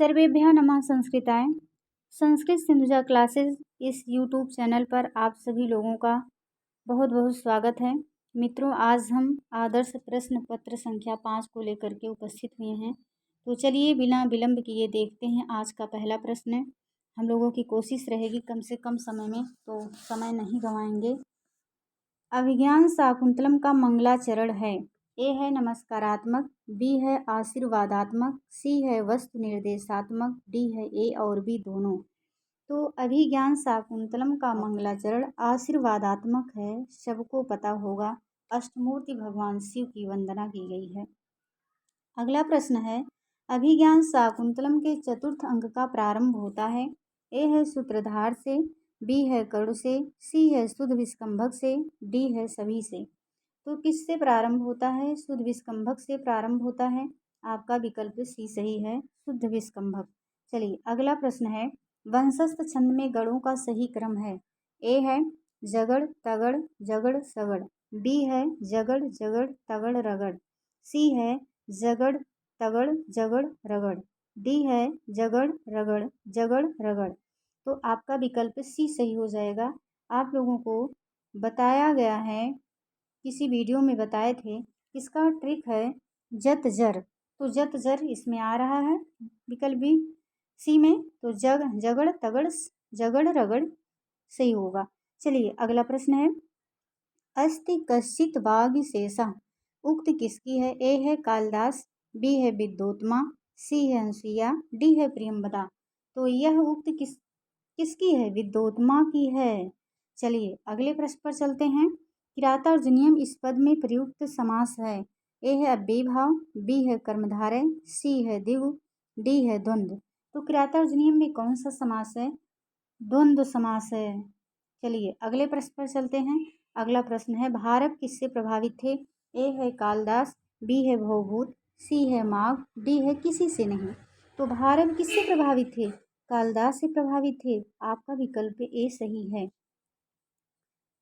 सर्वेभ्यः नमः संस्कृताय। संस्कृत सिंधुजा क्लासेस इस यूट्यूब चैनल पर आप सभी लोगों का बहुत बहुत स्वागत है। मित्रों, आज हम आदर्श प्रश्न पत्र संख्या 5 को लेकर के उपस्थित हुए हैं। तो चलिए बिना विलंब किए देखते हैं आज का पहला प्रश्न। हम लोगों की कोशिश रहेगी कम से कम समय में, तो समय नहीं गंवाएंगे। अभिज्ञान शाकुंतलम का मंगलाचरण है। ए है नमस्कारात्मक, बी है आशीर्वादात्मक, सी है वस्तु निर्देशात्मक, डी है ए और बी दोनों। तो अभिज्ञान शाकुंतलम का मंगलाचरण आशीर्वादात्मक है, सबको पता होगा। अष्टमूर्ति भगवान शिव की वंदना की गई है। अगला प्रश्न है, अभिज्ञान शाकुंतलम के चतुर्थ अंक का प्रारंभ होता है। ए है सूत्रधार से, बी है कर्ण से, सी है शुद्ध विस्कंभक से, डी है सभी से। तो किससे प्रारंभ होता है? शुद्ध विस्कंभक से प्रारंभ होता है। आपका विकल्प सी सही है, शुद्ध विस्कंभक। चलिए अगला प्रश्न है, वंशस्थ छंद में गणों का सही क्रम है। ए है जगड़ तगड़ जगड़ सगड़, बी है जगड़ जगड़ तगड़ रगड़, सी है जगड़ तगड़ जगड़ रगड़, डी है जगड़ रगड़ जगड़ रगड़। तो आपका विकल्प सी सही हो जाएगा। आप लोगों को बताया गया है, किसी वीडियो में बताए थे, इसका ट्रिक है जत जर। तो जत जर इसमें आ रहा है विकल्प बी सी में। तो जगड़ तगड़ जगड़ रगड़ सही होगा। चलिए अगला प्रश्न है, अस्ति कश्चित वाग शेषा, उक्त किसकी है? ए है कालिदास, बी है विद्योत्मा, सी है अनुसुईया, डी है प्रियंवदा। तो यह उक्त किसकी है? विद्योत्मा की है। चलिए अगले प्रश्न पर चलते हैं। किरातार्जुनीयम इस पद में प्रयुक्त समास है। ए है अव्ययी भाव, बी है कर्मधारय, सी है द्विगु, डी है द्वंद्व। तो किरातार्जुनीयम में कौन सा समास है? द्वंद्व समास है। चलिए अगले प्रश्न पर चलते हैं। अगला प्रश्न है, भारत किससे प्रभावित थे? ए है कालिदास, बी है भवभूत, सी है माघ, डी है किसी से नहीं। तो भारत किससे प्रभावित थे? कालिदास से प्रभावित थे। आपका विकल्प ए सही है।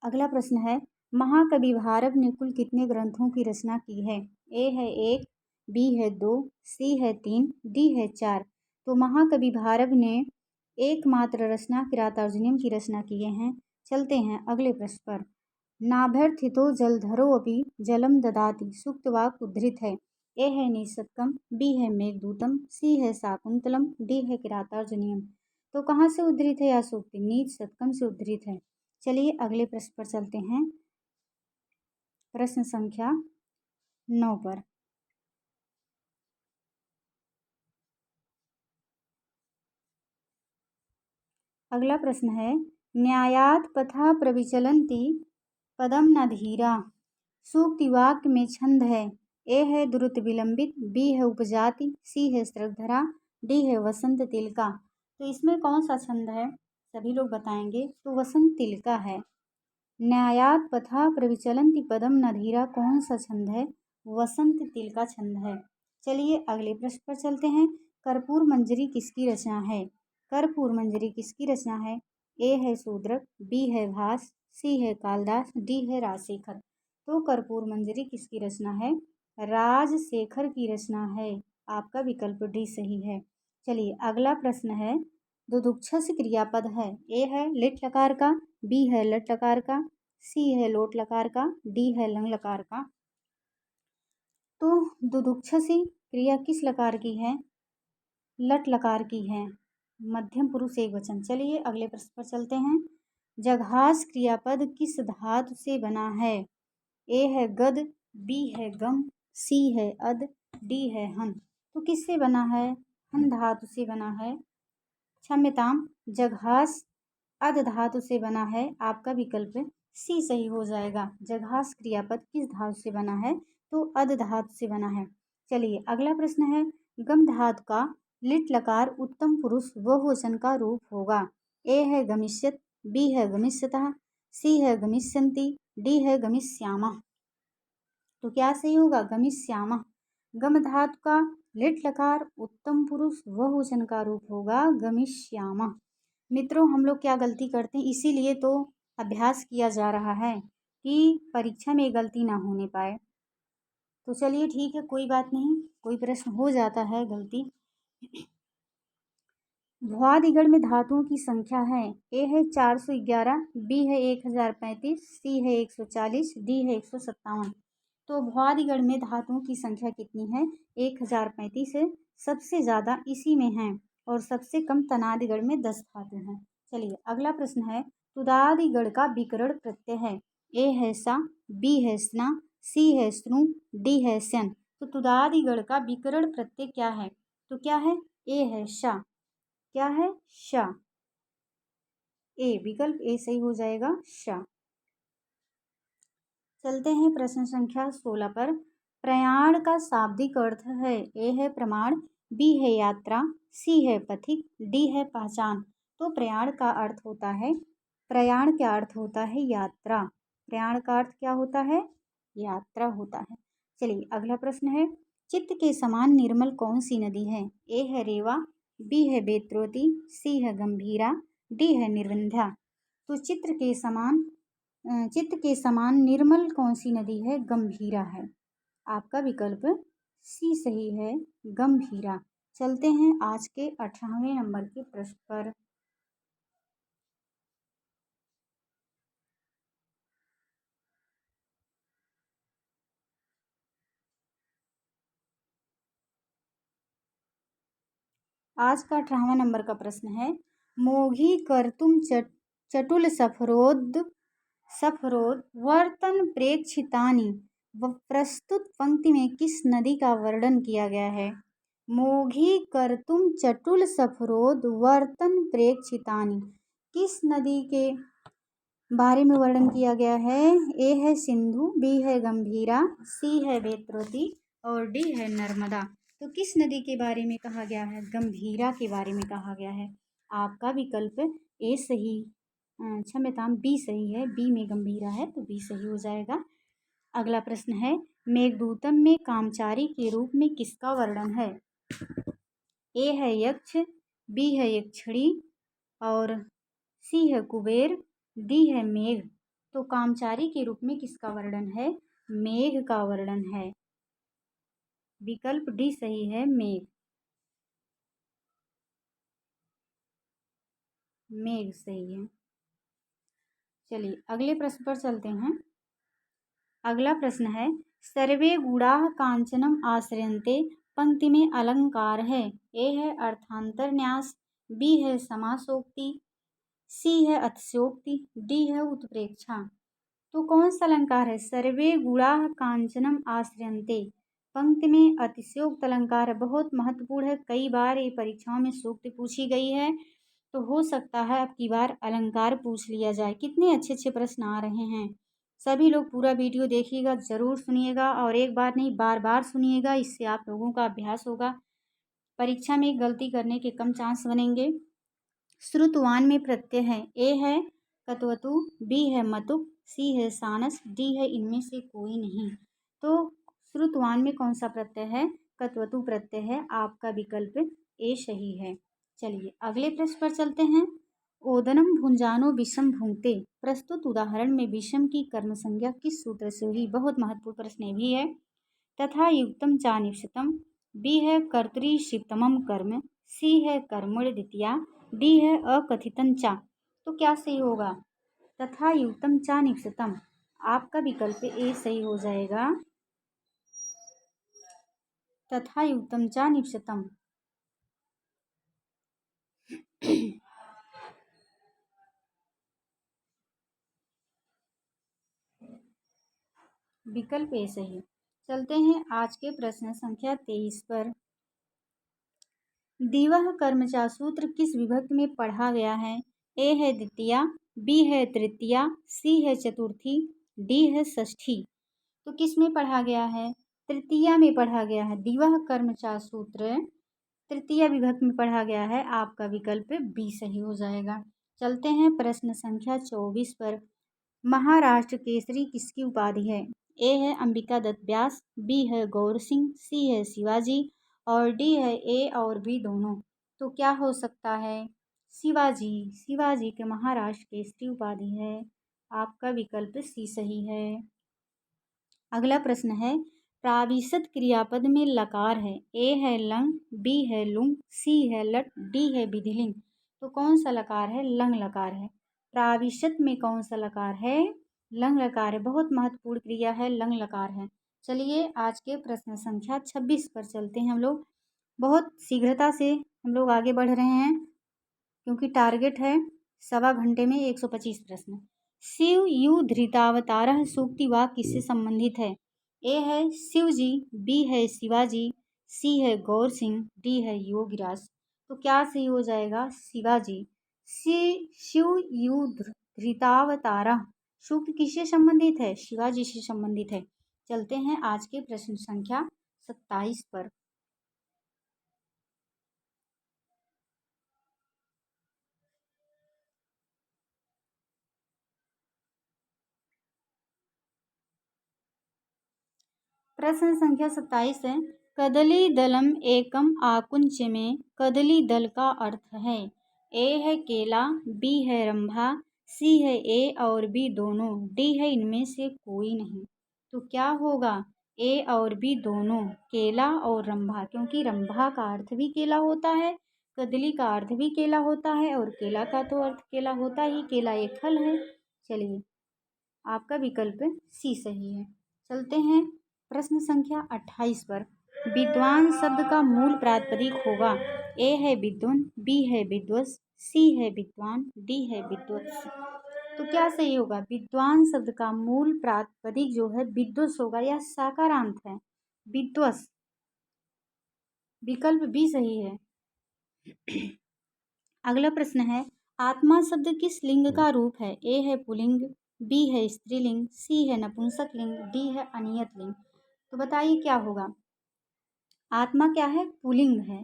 अगला प्रश्न है, महाकवि भारव ने कुल कितने ग्रंथों की रचना की है? ए है 1, बी है 2, सी है 3, डी है 4। तो महाकवि भारव ने एकमात्र रचना किरातार्जुनीयम की रचना किए हैं। चलते हैं अगले प्रश्न पर। नाभ्यर्थितो जलधरो अपि जलम ददाति, सूक्त वाक्य उद्धृत है। ए है निशतकम, बी है मेघदूतम, सी है शाकुंतलम, डी है किरातार्जुनीयम। तो कहाँ से उद्धृत है यह सूक्त? नीच शतकम से उद्धृत है। चलिए अगले प्रश्न पर चलते हैं, प्रश्न संख्या 9 पर। अगला प्रश्न है, न्यायात पथा प्रविचलन्ति पदम न धीरा, सूक्ति वाक्य में छंद है। ए है द्रुत विलंबित, बी है उपजाति, सी है स्रग्धरा, डी है वसंत तिलका। तो इसमें कौन सा छंद है? सभी लोग बताएंगे। तो वसंत तिलका है। न्यायात पथा प्रविचलन्ति पदम न धीरा कौन सा छंद है? वसंत तिलका छंद है। चलिए अगले प्रश्न पर चलते हैं। कर्पूर मंजरी किसकी रचना है? कर्पूर मंजरी किसकी रचना है? ए है शूद्रक, बी है भास, सी है कालिदास, डी है राजशेखर। तो कर्पूर मंजरी किसकी रचना है? राजशेखर की रचना है। आपका विकल्प डी सही है। चलिए अगला प्रश्न है, दुदुक्षस क्रियापद है। ए है लिट लकार का, बी है लट लकार का, सी है लोट लकार का, डी है लंग लकार का। तो दुदुक्षसी क्रिया किस लकार की है? लट लकार की है, मध्यम पुरुष एकवचन। चलिए अगले प्रश्न पर चलते हैं। जघास क्रियापद किस धातु से बना है? ए है गद, बी है गम, सी है अद, डी है हन। तो किससे बना है? हन धातु से बना है। क्षम्यताम, जघास अध धातु से बना है। आपका विकल्प सी सही हो जाएगा। जघास क्रियापद किस धातु से बना है? तो अध धातु से बना है। चलिए अगला प्रश्न है, गम धातु का लिट लकार उत्तम पुरुष बहुवचन का रूप होगा। ए है गमिष्यत, बी है गमिष्यतः, सी है गमिष्यन्ति, डी है गमिष्यामा। तो क्या सही होगा? गमिष्यामा। गम धातु का लिट लकार उत्तम पुरुष बहुवचन का रूप होगा गमिष्यामा। मित्रों, हम लोग क्या गलती करते हैं, इसीलिए तो अभ्यास किया जा रहा है कि परीक्षा में गलती ना होने पाए। तो चलिए ठीक है, कोई बात नहीं, कोई प्रश्न हो जाता है गलती। भुआदिगढ़ में धातुओं की संख्या है। ए है 411, बी है 1035, सी है 140, डी है 157। तो भुआदिगढ़ में धातुओं की संख्या कितनी है? 1035 है। सबसे ज़्यादा इसी में है और सबसे कम तनादिगढ़ में 10 धातु हैं। चलिए अगला प्रश्न है, तुदादिगढ़ का विकर्ण प्रत्यय है। ए है सा, बी है स्ना, सी है स्नु, डी है सन। तो तुदादिगढ़ का विकर्ण प्रत्यय क्या है? तो क्या है? ए है शा। क्या है? शा। ए, विकल्प ए सही हो जाएगा, शा। चलते हैं प्रश्न संख्या 16 पर। प्रयाण का शाब्दिक अर्थ है। ए है प्रमाण, बी है यात्रा, सी है पथिक, डी है पहचान। तो प्रयाण का अर्थ होता है, प्रयाण का अर्थ होता है यात्रा। प्रयाण का अर्थ क्या होता है? यात्रा होता है। चलिए अगला प्रश्न है, चित्त के समान निर्मल कौन सी नदी है? ए है रेवा, बी है बेतरौती, सी है गंभीरा, डी है निर्विंध्या। तो चित्त के समान निर्मल कौन सी नदी है? गंभीरा है। आपका विकल्प सी सही है, गंभीरा। चलते हैं आज के 18वें नंबर के प्रश्न पर। आज का 18वां नंबर का प्रश्न है, मोघी कर्तुम चटुल सफरोद वर्तन प्रेक्षितानि प्रस्तुत पंक्ति में किस नदी का वर्णन किया गया है? मोघी कर्तुम चटुल सफरोद वर्तन प्रेक्षितानि किस नदी के बारे में वर्णन किया गया है? ए है सिंधु, बी है गंभीरा, सी है बेतरौती और डी है नर्मदा। तो किस नदी के बारे में कहा गया है? गंभीरा के बारे में कहा गया है। आपका विकल्प ए सही, क्षम्यताम बी सही है। बी में गंभीरा है तो बी सही हो जाएगा। अगला प्रश्न है, मेघदूतम में कामचारी के रूप में किसका वर्णन है? ए है यक्ष, बी है यक्षिणी और सी है कुबेर, डी है मेघ। तो कामचारी के रूप में किसका वर्णन है? मेघ का वर्णन है। विकल्प डी सही है, मेघ। मेघ सही है। चलिए अगले प्रश्न पर चलते हैं। अगला प्रश्न है, सर्वे गुणाः कांचनम आश्रयन्ते पंक्ति में अलंकार है। ए है अर्थांतर न्यास, बी है समासोक्ति, सी है अतिशयोक्ति, डी है उत्प्रेक्षा। तो कौन सा अलंकार है? सर्वे गुणाः कांचनम आश्रयन्ते पंक्ति में अतिशयोक्त अलंकार है। बहुत महत्वपूर्ण है, कई बार ये परीक्षाओं में सूक्त पूछी गई है, तो हो सकता है अब की बार अलंकार पूछ लिया जाए। कितने अच्छे अच्छे प्रश्न आ रहे हैं। सभी लोग पूरा वीडियो देखिएगा, ज़रूर सुनिएगा और एक बार नहीं बार बार सुनिएगा, इससे आप लोगों का अभ्यास होगा। परीक्षा में गलती करने के कम चांस बनेंगे। श्रुतवान में प्रत्यय है। ए है कत्वतु, बी है मतुक, सी है सानस, डी है इनमें से कोई नहीं। तो श्रुतवान में कौन सा प्रत्यय है? कत्वतु प्रत्यय है। आपका विकल्प ए सही है। चलिए अगले प्रश्न पर चलते हैं। ओदनम भुंजानो विषम भुंगते प्रस्तुत उदाहरण में विषम की कर्म संज्ञा किस सूत्र से हुई? बहुत महत्वपूर्ण प्रश्न भी है। तथा युक्तम चा निश्चितम, बी है कर्तृशिप्तमम कर्म, सी है कर्मण द्वितीया, डी है अकथितम चा। तो क्या सही होगा? तथा युक्तम चा निश्चितम। आपका विकल्प ए सही हो जाएगा, तथा युक्तम चा निश्चितम। विकल्प ए सही। चलते हैं आज के प्रश्न संख्या 23 पर। दिवह कर्मचा सूत्र किस विभक्ति में पढ़ा गया है? ए है द्वितीया, बी है तृतीया, सी है चतुर्थी, डी है षष्ठी। तो किस में पढ़ा गया है? तृतीया में पढ़ा गया है। दिवह कर्मचा सूत्र तृतीया विभक्ति में पढ़ा गया है। आपका विकल्प बी सही हो जाएगा। चलते हैं प्रश्न संख्या 24 पर। महाराष्ट्र केसरी किसकी उपाधि है? ए है अंबिका दत्त व्यास, बी है गौर सिंह, सी है शिवाजी और डी है ए और बी दोनों। तो क्या हो सकता है? शिवाजी। शिवाजी के महाराष्ट्र केसरी उपाधि है। आपका विकल्प सी सही है। अगला प्रश्न है, प्राविशत क्रियापद में लकार है। ए है लंग, बी है लुंग, सी है लट, डी है विधिलिंग। तो कौन सा लकार है? लंग लकार है। प्राविशत में कौन सा लकार है? लंग लकार है। बहुत महत्वपूर्ण क्रिया है, लंग लकार है। चलिए आज के प्रश्न संख्या 26 पर चलते हैं हम लोग। बहुत शीघ्रता से हम लोग आगे बढ़ रहे हैं क्योंकि टारगेट है 1.25 घंटे में 125 प्रश्न। शिव यु धृतावतारः सूक्ति वाक्य किससे संबंधित है? ए है शिव जी, बी है शिवाजी, सी है गौर सिंह, डी है योगीराज। तो क्या सही हो जाएगा? शिवाजी। शिव यु धृतावतारः सूक्त किससे संबंधित है? शिवाजी से संबंधित है। चलते हैं आज के प्रश्न संख्या 27 पर। प्रश्न संख्या 27 है। कदली दलम एकम आकुंच में कदली दल का अर्थ है। ए है केला, बी है रंभा, सी है ए और बी दोनों, डी है इनमें से कोई नहीं। तो क्या होगा? ए और बी दोनों, केला और रंभा, क्योंकि रंभा का अर्थ भी केला होता है, कदली का अर्थ भी केला होता है और केला का तो अर्थ केला होता ही, केला एक फल है। चलिए आपका विकल्प सी सही है। चलते हैं प्रश्न संख्या 28 पर। विद्वान शब्द का मूल प्रातिपदिक होगा। ए है विद्वान, बी है विद्वस, सी है विद्वान, डी है विद्वत्स। तो क्या सही होगा? विद्वान शब्द का मूल प्रातिपदिक जो है विद्वस होगा। यह साकारांत है, विद्वस। विकल्प बी सही है। अगला प्रश्न है, आत्मा शब्द किस लिंग का रूप है? ए है पुल्लिंग, बी है स्त्रीलिंग, सी है नपुंसक लिंग, डी है अनियत लिंग। तो बताइए क्या होगा? आत्मा क्या है? पुल्लिंग है।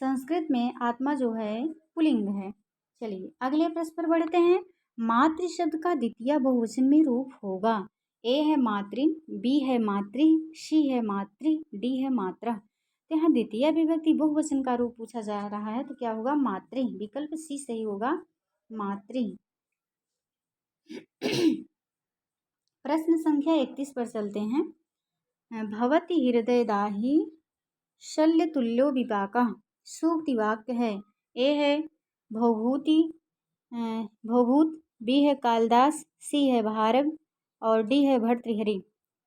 संस्कृत में आत्मा जो है पुल्लिंग है। चलिए अगले प्रश्न पर बढ़ते हैं। मातृ शब्द का द्वितीय बहुवचन में रूप होगा। ए है मातृ, बी है मातृ, सी है मातृ, डी है मात्रा। तो यहाँ द्वितीय विभक्ति बहुवचन का रूप पूछा जा रहा है, तो क्या होगा? मातृ। विकल्प सी सही होगा, मातृ। प्रश्न संख्या 31 पर चलते हैं। भवति हृदयदाहि शल्य तुल्यो विपाकः सूक्ति वाक्य है। ए है भवभूति भवभूत, बी है कालिदास, सी है भारव और डी है भर्तृहरि।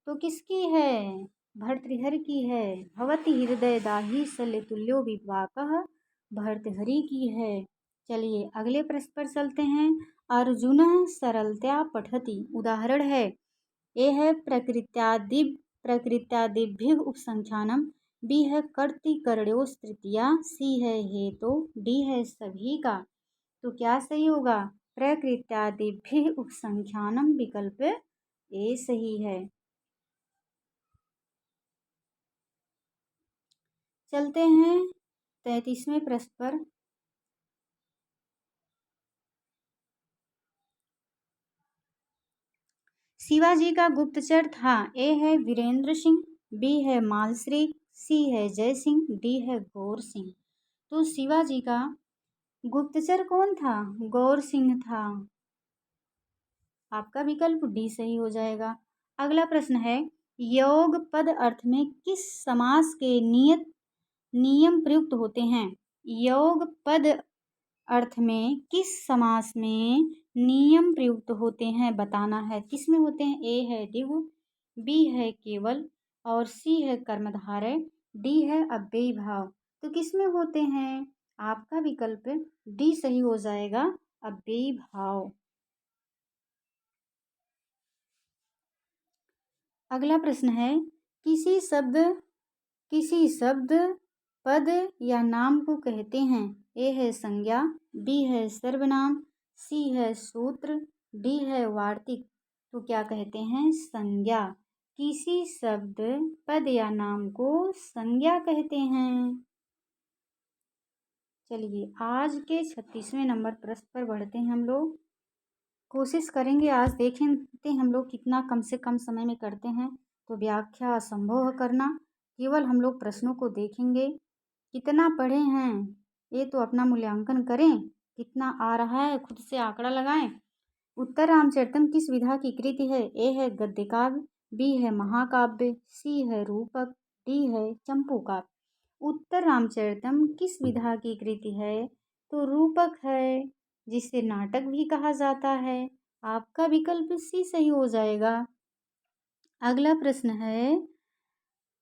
तो किसकी है? भर्तृहरि की है। भवति हृदयदाहि शल्य तुल्यो विपाकः भर्तृहरि की है। चलिए अगले प्रश्न पर चलते हैं। अर्जुनः सरलतया पठति। उदाहरण है। ए है प्रकृत्यादिभ्य उपसंख्यानम, बी है कर्तिकर्ण्योस् तृतीया, सी है हेतो, डी है सभी का। तो क्या सही होगा? प्रकृत्यादिभ्य उपसंख्यानम, विकल्प ए सही है। चलते हैं 33वें प्रश्न पर। शिवाजी का गुप्तचर था। ए है वीरेंद्र सिंह, बी है मालश्री, सी है जय सिंह, डी है गौर सिंह। तो शिवाजी का गुप्तचर कौन था? गौर सिंह था। आपका विकल्प डी सही हो जाएगा। अगला प्रश्न है, योग पद अर्थ में किस समास के नियम प्रयुक्त होते हैं? योग पद अर्थ में किस समास में नियम प्रयुक्त होते हैं बताना है। किस में होते हैं? ए है द्विगु, बी है केवल और सी है कर्मधारय, डी है अव्ययी भाव। तो किस में होते हैं? आपका विकल्प डी सही हो जाएगा, अव्ययी भाव। अगला प्रश्न है, किसी शब्द पद या नाम को कहते हैं। ए है संज्ञा, बी है सर्वनाम, सी है सूत्र, डी है वार्तिक। तो क्या कहते हैं? संज्ञा। किसी शब्द पद या नाम को संज्ञा कहते हैं। चलिए आज के 36वें नंबर प्रश्न पर बढ़ते हैं हम लोग। कोशिश करेंगे आज देखेंगे हम लोग कितना कम से कम समय में करते हैं। तो व्याख्या असंभव है करना, केवल हम लोग प्रश्नों को देखेंगे। कितना पढ़े हैं ये तो अपना मूल्यांकन करें, कितना आ रहा है खुद से आंकड़ा लगाएं। उत्तर रामचरितम किस विधा की कृति है? ए है गद्य काव्य, बी है महाकाव्य, सी है रूपक, डी है चंपूकाव्य। उत्तर रामचरितम किस विधा की कृति है? तो रूपक है, जिसे नाटक भी कहा जाता है। आपका विकल्प सी सही हो जाएगा। अगला प्रश्न है,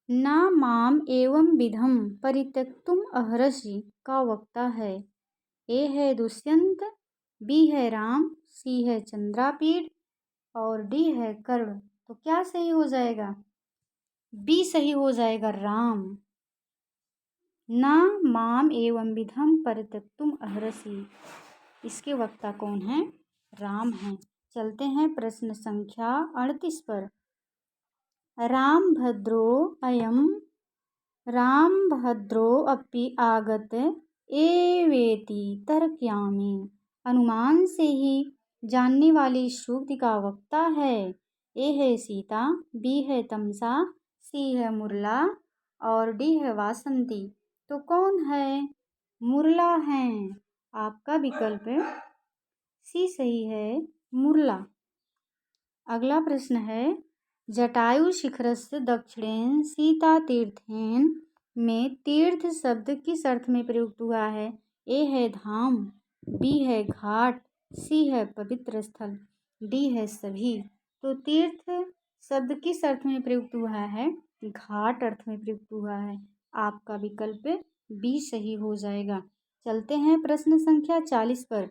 ना माम एवं विधम परित्यक्तुम अहर्षि का वक्ता है? ए है दुष्यंत, बी है राम, सी है चंद्रापीड़ और डी है कर्ण। तो क्या सही हो जाएगा? बी सही हो जाएगा, राम। ना माम एवं विधम परित्यक्तुम अहर्षि, इसके वक्ता कौन है? राम हैं। चलते हैं प्रश्न संख्या 38 पर। राम भद्रो अयम राम भद्रो अपि आगत एवेति तर्कयामि। अनुमान से ही जानने वाली श्रुति का वक्ता है। ए है सीता, बी है तमसा, सी है मुरला और डी है वासंती। तो कौन है? मुरला हैं। आपका विकल्प सी सही है, मुरला। अगला प्रश्न है, जटायु शिखरस्य दक्षिणेन सीता तीर्थेन में तीर्थ शब्द किस अर्थ में प्रयुक्त हुआ है? ए है धाम, बी है घाट, सी है पवित्र स्थल, डी है सभी। तो तीर्थ शब्द किस अर्थ में प्रयुक्त हुआ है? घाट अर्थ में प्रयुक्त हुआ है। आपका विकल्प बी सही हो जाएगा। चलते हैं प्रश्न संख्या 40 पर।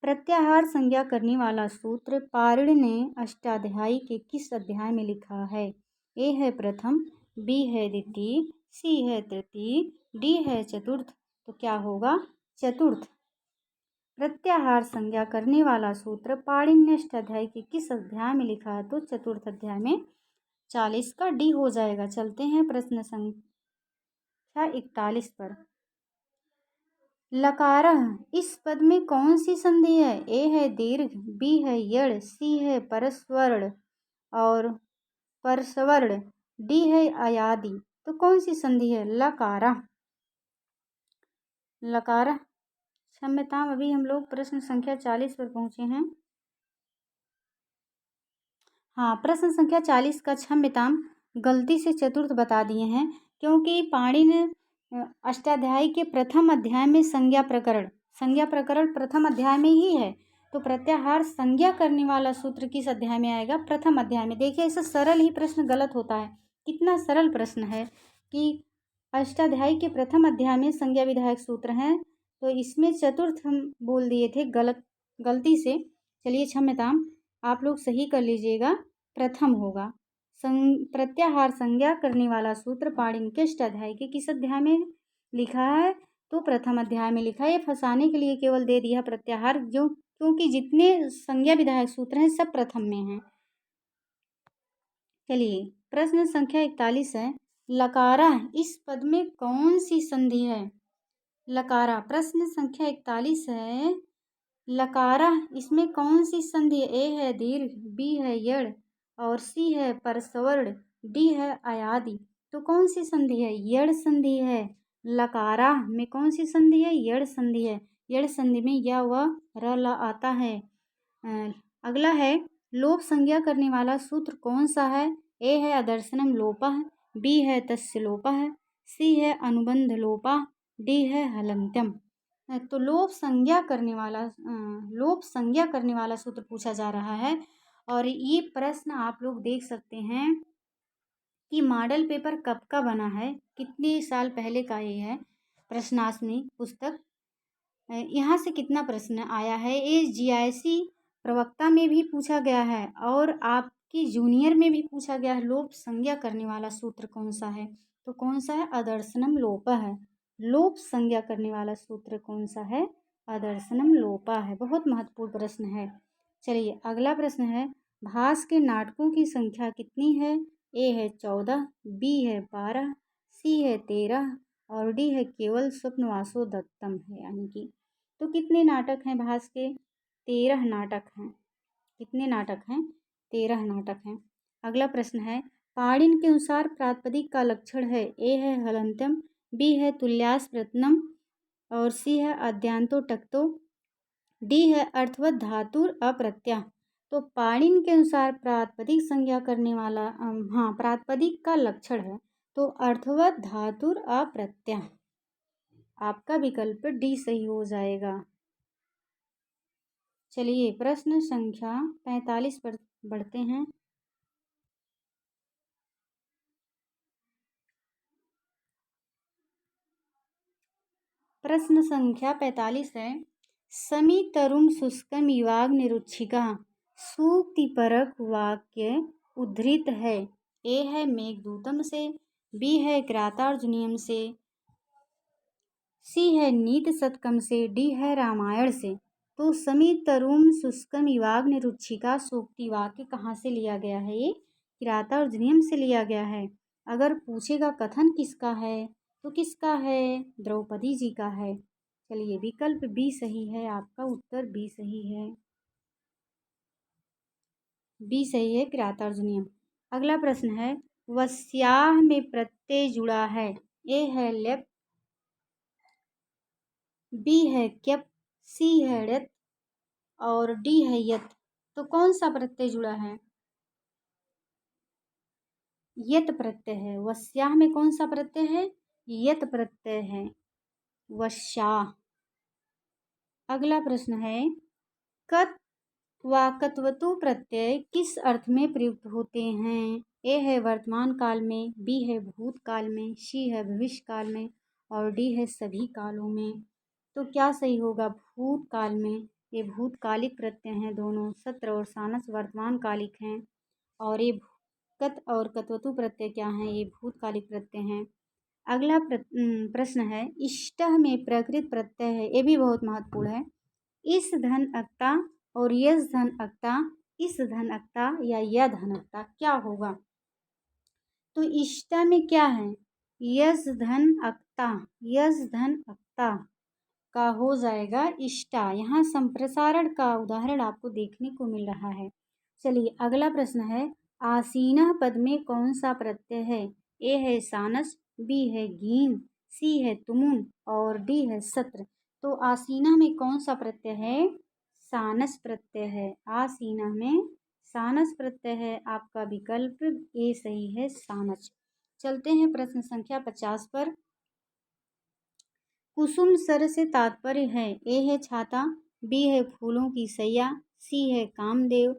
प्रत्याहार संज्ञा करने वाला सूत्र पारिण ने अष्टाध्यायी के किस अध्याय में लिखा है? ए है प्रथम, बी है द्वितीय, सी है तृतीय, डी है चतुर्थ। तो क्या होगा? चतुर्थ। प्रत्याहार संज्ञा करने वाला सूत्र पारिण ने अष्टाध्यायी के किस अध्याय में लिखा है? तो चतुर्थ अध्याय में। 40 का डी हो जाएगा। चलते हैं प्रश्न संख्या 41 पर। लकारः इस पद में कौन सी संधि है? ए है दीर्घ, बी है यड़, सी है परस्वर्ण और परस्वर्ण, डी है अयादि। तो कौन सी संधि है? लकारः। लकारः, क्षम्यताम, अभी हम लोग प्रश्न संख्या 40 पर पहुंचे हैं। हाँ, प्रश्न संख्या 40 का क्षम्यताम गलती से चतुर्थ बता दिए हैं, क्योंकि पाणिनि अष्टाध्यायी के प्रथम अध्याय में संज्ञा प्रकरण प्रथम अध्याय में ही है। तो प्रत्याहार संज्ञा करने वाला सूत्र किस अध्याय में आएगा? प्रथम अध्याय में। देखिए, ऐसा सरल ही प्रश्न गलत होता है। कितना सरल प्रश्न है कि अष्टाध्यायी के प्रथम अध्याय में संज्ञा विधायक सूत्र हैं, तो इसमें चतुर्थ हम बोल दिए थे गलती से। चलिए, क्षम्यताम, आप लोग सही कर लीजिएगा, प्रथम होगा। प्रत्याहार संज्ञा करने वाला सूत्र पाणिनि के अष्टाध्यायी के किस अध्याय में लिखा है? तो प्रथम अध्याय में लिखा है। ये फंसाने के लिए केवल दे दिया प्रत्याहार, जो क्योंकि जितने संज्ञा विधायक सूत्र हैं सब प्रथम में हैं। चलिए, प्रश्न संख्या 41 है, लकारा इस पद में कौन सी संधि है? लकारा, प्रश्न संख्या 41 है, लकारा इसमें कौन सी संधि है? ए है दीर्घ, बी है यड़ और सी है परस्वर्ण, डी है अयादि। तो कौन सी संधि है? यड़ संधि है। लकारा में कौन सी संधि है? यड़ संधि है। यड़ संधि में या व र ल आता है। अगला है, लोप संज्ञा करने वाला सूत्र कौन सा है? ए है अदर्शनम लोपः, बी है तस्य लोपः, सी है अनुबंध लोपः, डी है हलंत्यम। तो लोप संज्ञा करने वाला सूत्र पूछा जा रहा है। और ये प्रश्न आप लोग देख सकते हैं कि मॉडल पेपर कब का बना है, कितने साल पहले का ये है प्रश्नावली पुस्तक। यहाँ से कितना प्रश्न आया है? ये जीआईसी प्रवक्ता में भी पूछा गया है और आपकी जूनियर में भी पूछा गया है। लोप संज्ञा करने वाला सूत्र कौन सा है? तो कौन सा है? अदर्शनम लोपः है। लोप संज्ञा करने वाला सूत्र कौन सा है? अदर्शनम लोपा है। बहुत महत्वपूर्ण प्रश्न है। चलिए, अगला प्रश्न है, भास के नाटकों की संख्या कितनी है? ए है 14, बी है 12, सी है 13 और डी है केवल स्वप्नवासो दत्तम है, यानी कि। तो कितने नाटक हैं भास के? 13 नाटक हैं। कितने नाटक हैं? 13 नाटक हैं। अगला प्रश्न है, पाणिनि के अनुसार प्रातिपदिक का लक्षण है? ए है हलंत्यम, बी है तुल्यास प्रत्यनम और सी है अद्यांतो टक्तो, डी है अर्थवत धातुर अप्रत्यय। तो पाणिनि के अनुसार प्रातिपदिक संज्ञा करने वाला हाँ प्रातिपदिक का लक्षण है, तो अर्थवत धातुर अप्रत्यय। आपका विकल्प डी सही हो जाएगा। चलिए प्रश्न संख्या 45 पर बढ़ते हैं। प्रश्न संख्या 45 है, समीतरुम शुष्कम इवाग निरुच्छिका सूक्तिपरक वाक्य उद्धृत है। ए है मेघदूतम से, बी है किरातार्जुनीयम से, सी है नीत शतकम से, डी है रामायण से। तो समीतरुम शुष्कम इवाग निरुच्छिका सूक्ति वाक्य कहाँ से लिया गया है? ये किरातार्जुनीयम से लिया गया है। अगर पूछेगा कथन किसका है तो किसका है? द्रौपदी जी का है। चलिए विकल्प बी सही है, आपका उत्तर बी सही है, बी सही है किरातार्जुनीयम। अगला प्रश्न है, वस्याह में प्रत्यय जुड़ा है। ए है लेप, बी है क्यप, सी है ड़ेत और डी है यत। तो कौन सा प्रत्यय जुड़ा है? यत प्रत्यय है। वस्याह में कौन सा प्रत्यय है? यत प्रत्यय है, वस्याह। अगला प्रश्न है, कत व कत्वतु प्रत्यय किस अर्थ में प्रयुक्त होते हैं? ए है वर्तमान काल में, बी है भूतकाल में, सी है भविष्य काल में और डी है सभी कालों में। तो क्या सही होगा? भूतकाल में। ये भूतकालिक प्रत्यय हैं दोनों, सत्र और सानस वर्तमान कालिक हैं और ये कत और कत्वतु प्रत्यय क्या हैं? ये भूतकालिक प्रत्यय हैं। अगला प्रश्न है, इष्टः में प्रकृत प्रत्यय है। ये भी बहुत महत्वपूर्ण है। इस धन अक्ता और यस धन अक्ता, इस धन अक्ता या यह धन अक्ता क्या होगा? तो इष्टा में क्या है? यस धन अक्ता, यस धन अक्ता का हो जाएगा इष्टा। यहाँ संप्रसारण का उदाहरण आपको देखने को मिल रहा है। चलिए अगला प्रश्न है, आसीना पद में कौन सा प्रत्यय है? ए है सानस, बी है गीन, सी है तुमुन और डी है सत्र। तो आसीना में कौन सा प्रत्यय है? सानस प्रत्यय है। आसीना में सानस प्रत्यय है। आपका विकल्प ए सही है, सानस। चलते हैं प्रश्न संख्या 50 पर। कुसुम सर से तात्पर्य है। ए है छाता, बी है फूलों की सैया, सी है कामदेव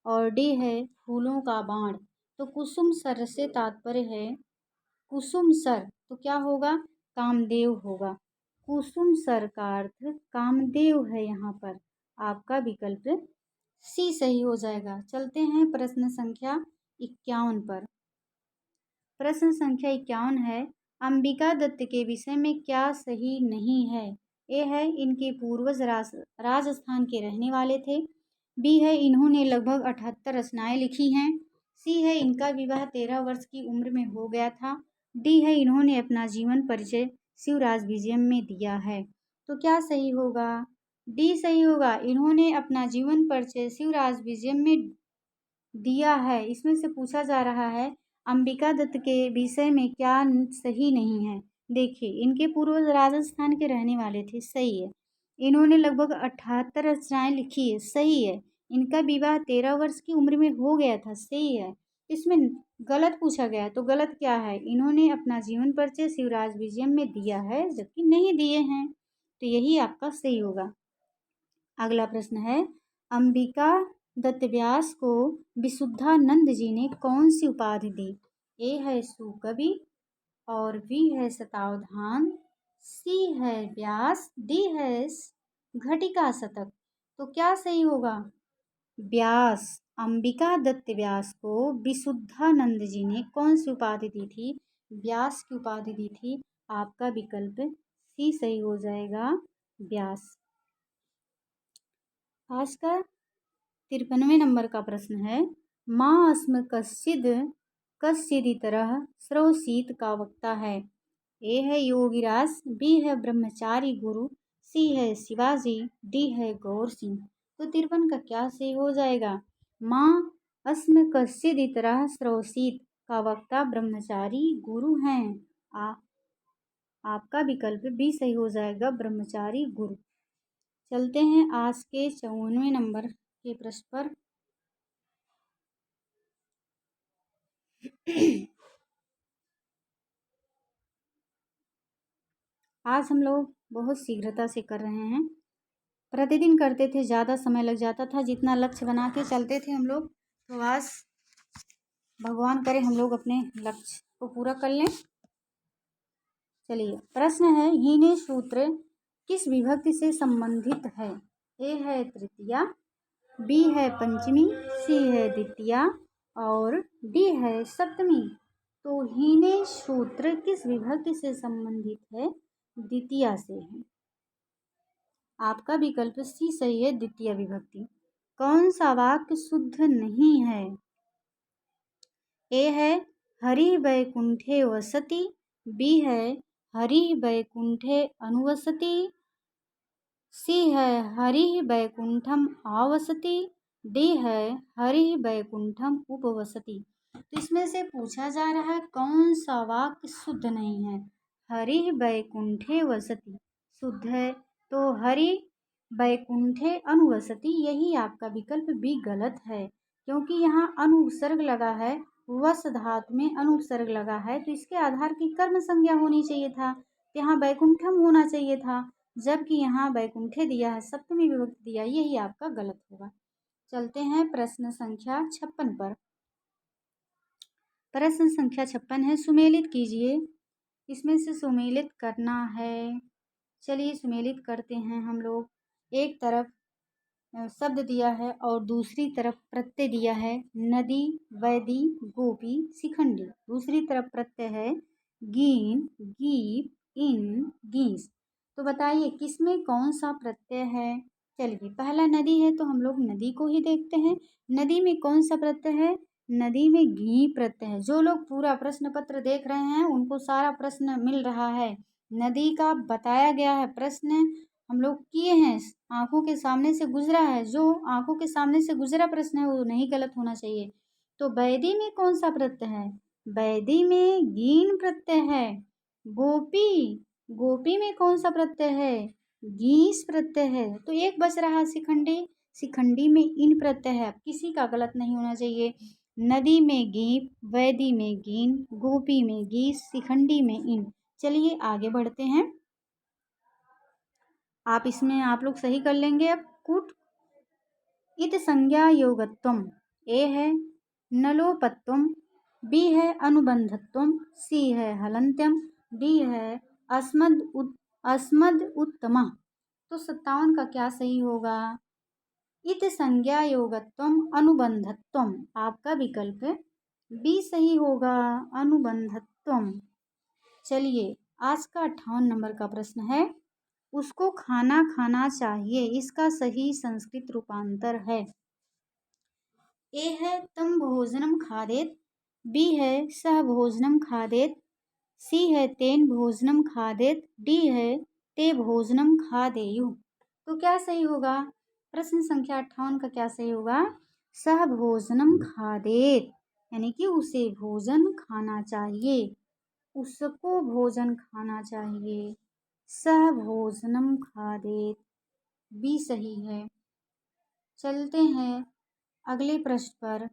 और डी है फूलों का बाण। तो कुसुम सर से तात्पर्य है, कुसुम सर तो क्या होगा? कामदेव होगा। कुसुम सर का अर्थ कामदेव है यहाँ पर। आपका विकल्प सी सही हो जाएगा। चलते हैं प्रश्न संख्या 51 पर। प्रश्न संख्या 51 है, अंबिका दत्त के विषय में क्या सही नहीं है? ए है इनके पूर्वज राजस्थान के रहने वाले थे, बी है इन्होंने लगभग 78 रचनाएं लिखी हैं, सी है इनका विवाह 13 वर्ष की उम्र में हो गया था, डी है इन्होंने अपना जीवन परिचय शिवराज म्यूजियम में दिया है। तो क्या सही होगा? डी सही होगा, इन्होंने अपना जीवन परिचय शिवराज म्यूजियम में दिया है। इसमें से पूछा जा रहा है अंबिका दत्त के विषय में क्या सही नहीं है। देखिए इनके पूर्वज राजस्थान के रहने वाले थे, सही है। इन्होंने लगभग 78 रचनाएं लिखी है, सही है। इनका विवाह 13 वर्ष की उम्र में हो गया था, सही है। इसमें गलत पूछा गया है, तो गलत क्या है? इन्होंने अपना जीवन परिचय शिवराज म्यूजियम में दिया है, जबकि नहीं दिए हैं। तो यही आपका सही होगा। अगला प्रश्न है, अंबिका दत्त व्यास को विशुद्धानंद जी ने कौन सी उपाधि दी? ए है सुकवि और बी है शतावधान, सी है व्यास, डी है घटिका शतक। तो क्या सही होगा? व्यास, अंबिका दत्त व्यास को विशुद्धानंद जी ने कौन सी उपाधि दी थी? व्यास की उपाधि दी थी। आपका विकल्प सी सही हो जाएगा, व्यास। आज का 53वें नंबर का प्रश्न है, माँ अस्म कश्चिद कश्चिदी तरह स्रोसीत का वक्ता है। ए है योगीराज, बी है ब्रह्मचारी गुरु, सी है शिवाजी, डी है गौर सिंह। तो 53 का क्या सही हो जाएगा? माँ अस्म कश्चिदी तरह स्रोसीत का वक्ता ब्रह्मचारी गुरु हैं। आपका विकल्प बी सही हो जाएगा, ब्रह्मचारी गुरु। चलते हैं आज के 54वें नंबर के प्रश्न पर। आज हम लोग बहुत शीघ्रता से कर रहे हैं। प्रतिदिन करते थे, ज़्यादा समय लग जाता था। जितना लक्ष्य बना के चलते थे हम लोग, तो आज भगवान करे हम लोग अपने लक्ष्य को पूरा कर लें। चलिए, प्रश्न है, हीने सूत्र किस विभक्ति से संबंधित है? ए है तृतीया, बी है पंचमी, सी है द्वितीया और डी है सप्तमी। तो हीने सूत्र किस विभक्ति से संबंधित है? द्वितीया से है। आपका विकल्प सी सही है, द्वितीय विभक्ति। कौन सा वाक्य शुद्ध नहीं है? ए है हरि वैकुंठे वसति, बी है हरि वैकुंठे अनुवसति, सी है हरि वैकुंठम आवसति, डी है हरि वैकुंठम उपवसति। तो इसमें से पूछा जा रहा है कौन सा वाक्य शुद्ध नहीं है? हरि वैकुंठे वसति शुद्ध है, तो हरि वैकुंठे अनुवसति, यही आपका विकल्प बी गलत है, क्योंकि यहाँ अनुपसर्ग लगा है, वस धातु में अनुपसर्ग लगा है, तो इसके आधार की कर्म संज्ञा होनी चाहिए था, यहाँ वैकुंठम होना चाहिए था, जबकि यहाँ वैकुंठे दिया है, सप्तमी विभक्ति दिया, यही आपका गलत होगा। चलते हैं प्रश्न संख्या 56 पर। प्रश्न संख्या 56 है, सुमेलित कीजिए। इसमें से सुमेलित करना है। चलिए सुमेलित करते हैं हम लोग। एक तरफ शब्द दिया है और दूसरी तरफ प्रत्यय दिया है, नदी, वैदी, गोपी, शिखंडी। दूसरी तरफ प्रत्यय है गीन, गीप, इन, गीस। तो बताइए किसमें कौन सा प्रत्यय है? चलिए, पहला नदी है तो हम लोग नदी को ही देखते हैं। नदी में कौन सा प्रत्यय है? नदी में घी प्रत्यय है। जो लोग पूरा प्रश्न पत्र देख रहे हैं उनको सारा प्रश्न मिल रहा है। नदी का बताया गया है, प्रश्न हम लोग किए हैं, आंखों के सामने से गुजरा है। जो आंखों के सामने से गुजरा प्रश्न है वो नहीं गलत होना चाहिए। तो वैदी में कौन सा प्रत्यय है? वैदी में गीन प्रत्यय है। गोपी, गोपी में कौन सा प्रत्यय है? गीस प्रत्यय है। तो एक बच रहा शिखंडी, शिखंडी में इन प्रत्यय है। किसी का गलत नहीं होना चाहिए। नदी में गीप, वैदी में गीन, गोपी में गीस, शिखंडी में इन। चलिए आगे बढ़ते हैं। आप लोग सही कर लेंगे। अब कुट इत संज्ञा योगत्वम। ए है नलोपत्वम, बी है अनुबंधत्वम, सी है हलंत्यम, डी है अस्मद उत्तमा। तो 57 का क्या सही होगा? इत संज्ञा योगत्वम अनुबंधत्वम। आपका विकल्प बी सही होगा, अनुबंधत्वम। चलिए, आज का 58 नंबर का प्रश्न है, उसको खाना खाना चाहिए, इसका सही संस्कृत रूपांतर है। ए है तम भोजनम खादेत, बी है सह भोजनम खादेत, सी है तेन भोजनम खादेत, डी है ते भोजनम खादेयु। तो क्या सही होगा? प्रश्न संख्या 58 का क्या सही होगा? सह भोजनम खादेत, यानी कि उसे भोजन खाना चाहिए, उसको भोजन खाना चाहिए। सह भोजनम खादेत, बी सही है। चलते हैं अगले प्रश्न पर।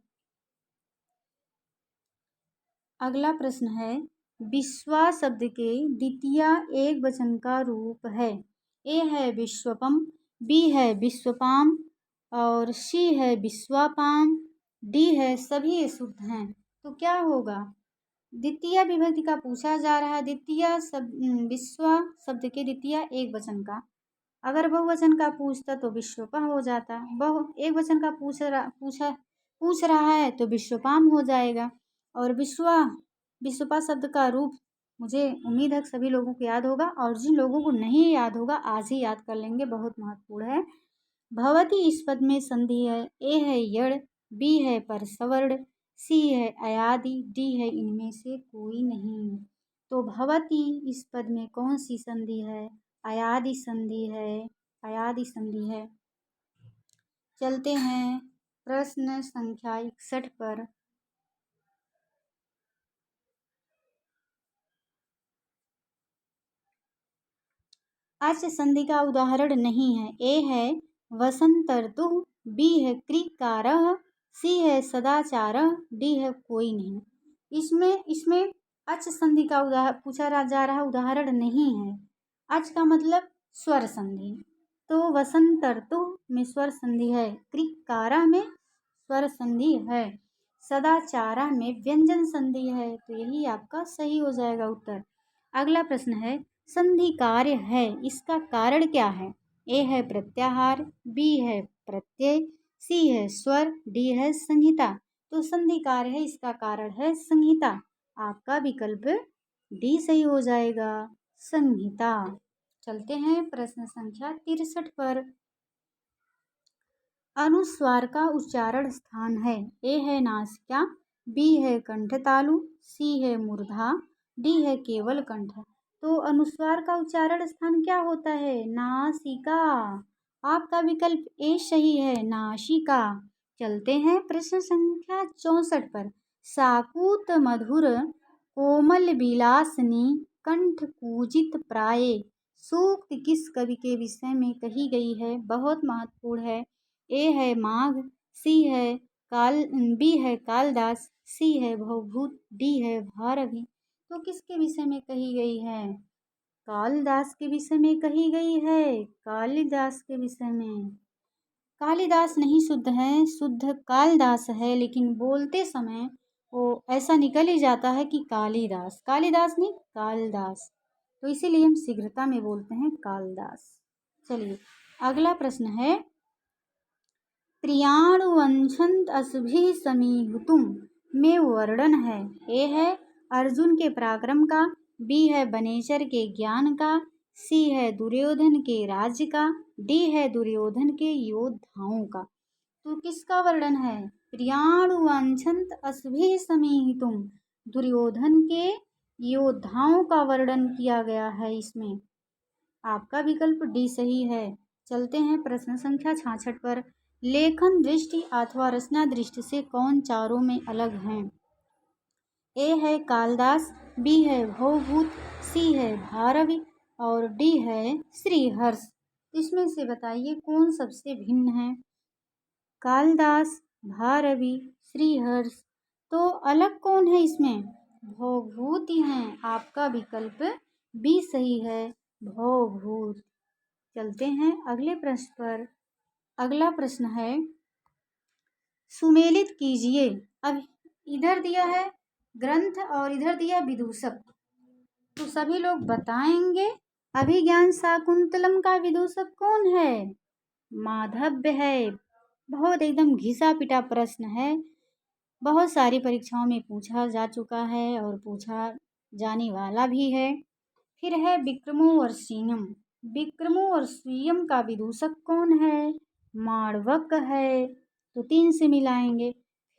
अगला प्रश्न है, विश्वा शब्द के द्वितीय एक वचन का रूप है। ए है विश्वपम, बी है विश्वपाम और सी है विश्वापाम, डी है सभी शुद्ध हैं। तो क्या होगा? द्वितीय विभक्ति का पूछा जा रहा है। द्वितीय शब्द विश्वा शब्द के द्वितीय एक वचन का, अगर बहुवचन का पूछता तो विश्वपा हो जाता, एक वचन का पूछ रहा है तो विश्वपाम हो जाएगा। और विश्वपा शब्द का रूप मुझे उम्मीद है सभी लोगों को याद होगा, और जिन लोगों को नहीं याद होगा आज ही याद कर लेंगे, बहुत महत्वपूर्ण है। भवती इस पद में संधि है। ए है यड़, बी है परसवर्ण, सी है अयादि, डी है इनमें से कोई नहीं। तो भवती इस पद में कौन सी संधि है? अयादि संधि है, अयादि संधि है। चलते हैं प्रश्न संख्या 61 पर। आज संधि का उदाहरण नहीं है। ए है वसंत ऋतु, बी है क्रिकारः, सी है सदाचारः, डी है कोई नहीं। इसमें इसमें अच संधि का पूछा जा रहा उदाहरण नहीं है। अच का मतलब स्वर संधि, तो वसंत ऋतु में स्वर संधि है, क्रिकारा में स्वर संधि है, सदाचारा में व्यंजन संधि है। तो यही आपका सही हो जाएगा उत्तर। अगला प्रश्न है, संधि कार्य है, इसका कारण क्या है? ए है प्रत्याहार, बी है प्रत्यय, सी है स्वर, डी है संहिता। तो संधि कार्य है, इसका कारण है संहिता। आपका विकल्प डी सही हो जाएगा, संहिता। चलते हैं प्रश्न संख्या 63 पर। अनुस्वार का उच्चारण स्थान है। ए है नासिका, बी है कंठतालु, सी है मूर्धा, डी है केवल कंठ। तो अनुस्वार का उच्चारण स्थान क्या होता है? नासिका। आपका विकल्प ए सही है, नासिका। चलते हैं प्रश्न संख्या 64 पर। साकूत मधुर कोमल विलासनी कंठ कूजित प्राये सूक्त किस कवि के विषय में कही गई है? बहुत महत्वपूर्ण है। ए है माघ, सी है बी है कालिदास, सी है भवभूत, डी है भारवी। तो किसके विषय में कही गई है? कालिदास के विषय में कही गई है, कालिदास के विषय में। कालिदास नहीं शुद्ध है, शुद्ध कालिदास है, लेकिन बोलते समय वो ऐसा निकल ही जाता है कि कालिदास, कालिदास नहीं कालिदास, तो इसीलिए हम शीघ्रता में बोलते हैं कालिदास। चलिए अगला प्रश्न है, प्रियाणुवंशंत अस्भिः समीहुतुम में वर्णन है। ए है अर्जुन के पराक्रम का, बी है बनेश्वर के ज्ञान का, सी है दुर्योधन के राज्य का, डी है दुर्योधन के योद्धाओं का। तो किसका वर्णन है? प्रियाणुवंशंत अस्भिः समीहितुम, दुर्योधन के योद्धाओं का वर्णन किया गया है इसमें। आपका विकल्प डी सही है। चलते हैं प्रश्न संख्या 66 पर। लेखन दृष्टि अथवा रचना दृष्टि से कौन चारों में अलग हैं? ए है कालिदास, बी है भवभूत, सी है भारवी और डी है श्रीहर्ष। इसमें से बताइए कौन सबसे भिन्न है? कालिदास, भारवी, श्रीहर्ष। तो अलग कौन है इसमें? भवभूत ही हैं। आपका विकल्प बी सही है, भवभूत। चलते हैं अगले प्रश्न पर। अगला प्रश्न है, सुमेलित कीजिए। अब इधर दिया है ग्रंथ और इधर दिया विदूषक, तो सभी लोग बताएंगे। अभिज्ञान शाकुंतलम का विदूषक कौन है? माधव्य है। बहुत एकदम घिसा पिटा प्रश्न है, बहुत सारी परीक्षाओं में पूछा जा चुका है और पूछा जाने वाला भी है। फिर है विक्रमोर्वशीयम, विक्रमोर्वशीयम का विदूषक कौन है? माणवक है, तो 3 से मिलाएंगे।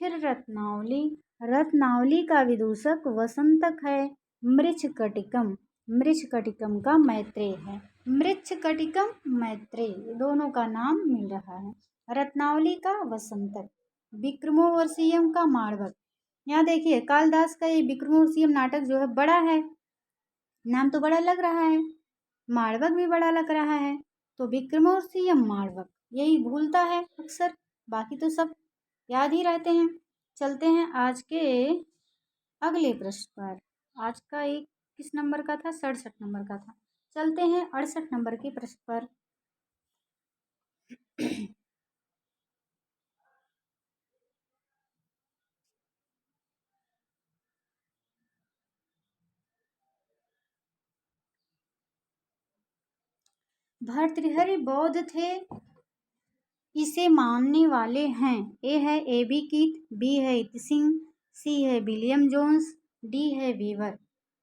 फिर रत्नावली, रत्नावली का विदूषक वसंतक है। मृच्छकटिकम, मृच्छकटिकम का मैत्रेय है। मृच्छकटिकम मैत्रेय दोनों का नाम मिल रहा है। रत्नावली का वसंतक, विक्रमोर्वशीयम का माणवक। यहाँ देखिए कालिदास का ये विक्रमोर्वशीयम नाटक जो है बड़ा है, नाम तो बड़ा लग रहा है, माळवक भी बड़ा लग रहा है, तो विक्रमोर्वशीयम माळवक यही भूलता है अक्सर, बाकी तो सब याद ही रहते हैं। चलते हैं आज के अगले प्रश्न पर। आज का एक किस नंबर का था? 67 नंबर का था। चलते हैं 68 नंबर के प्रश्न पर। भर्तृहरि बौद्ध थे, इसे मानने वाले हैं। ए है ए.बी. कीट, बी है इतसिंह, सी है विलियम जोन्स, डी है वीवर।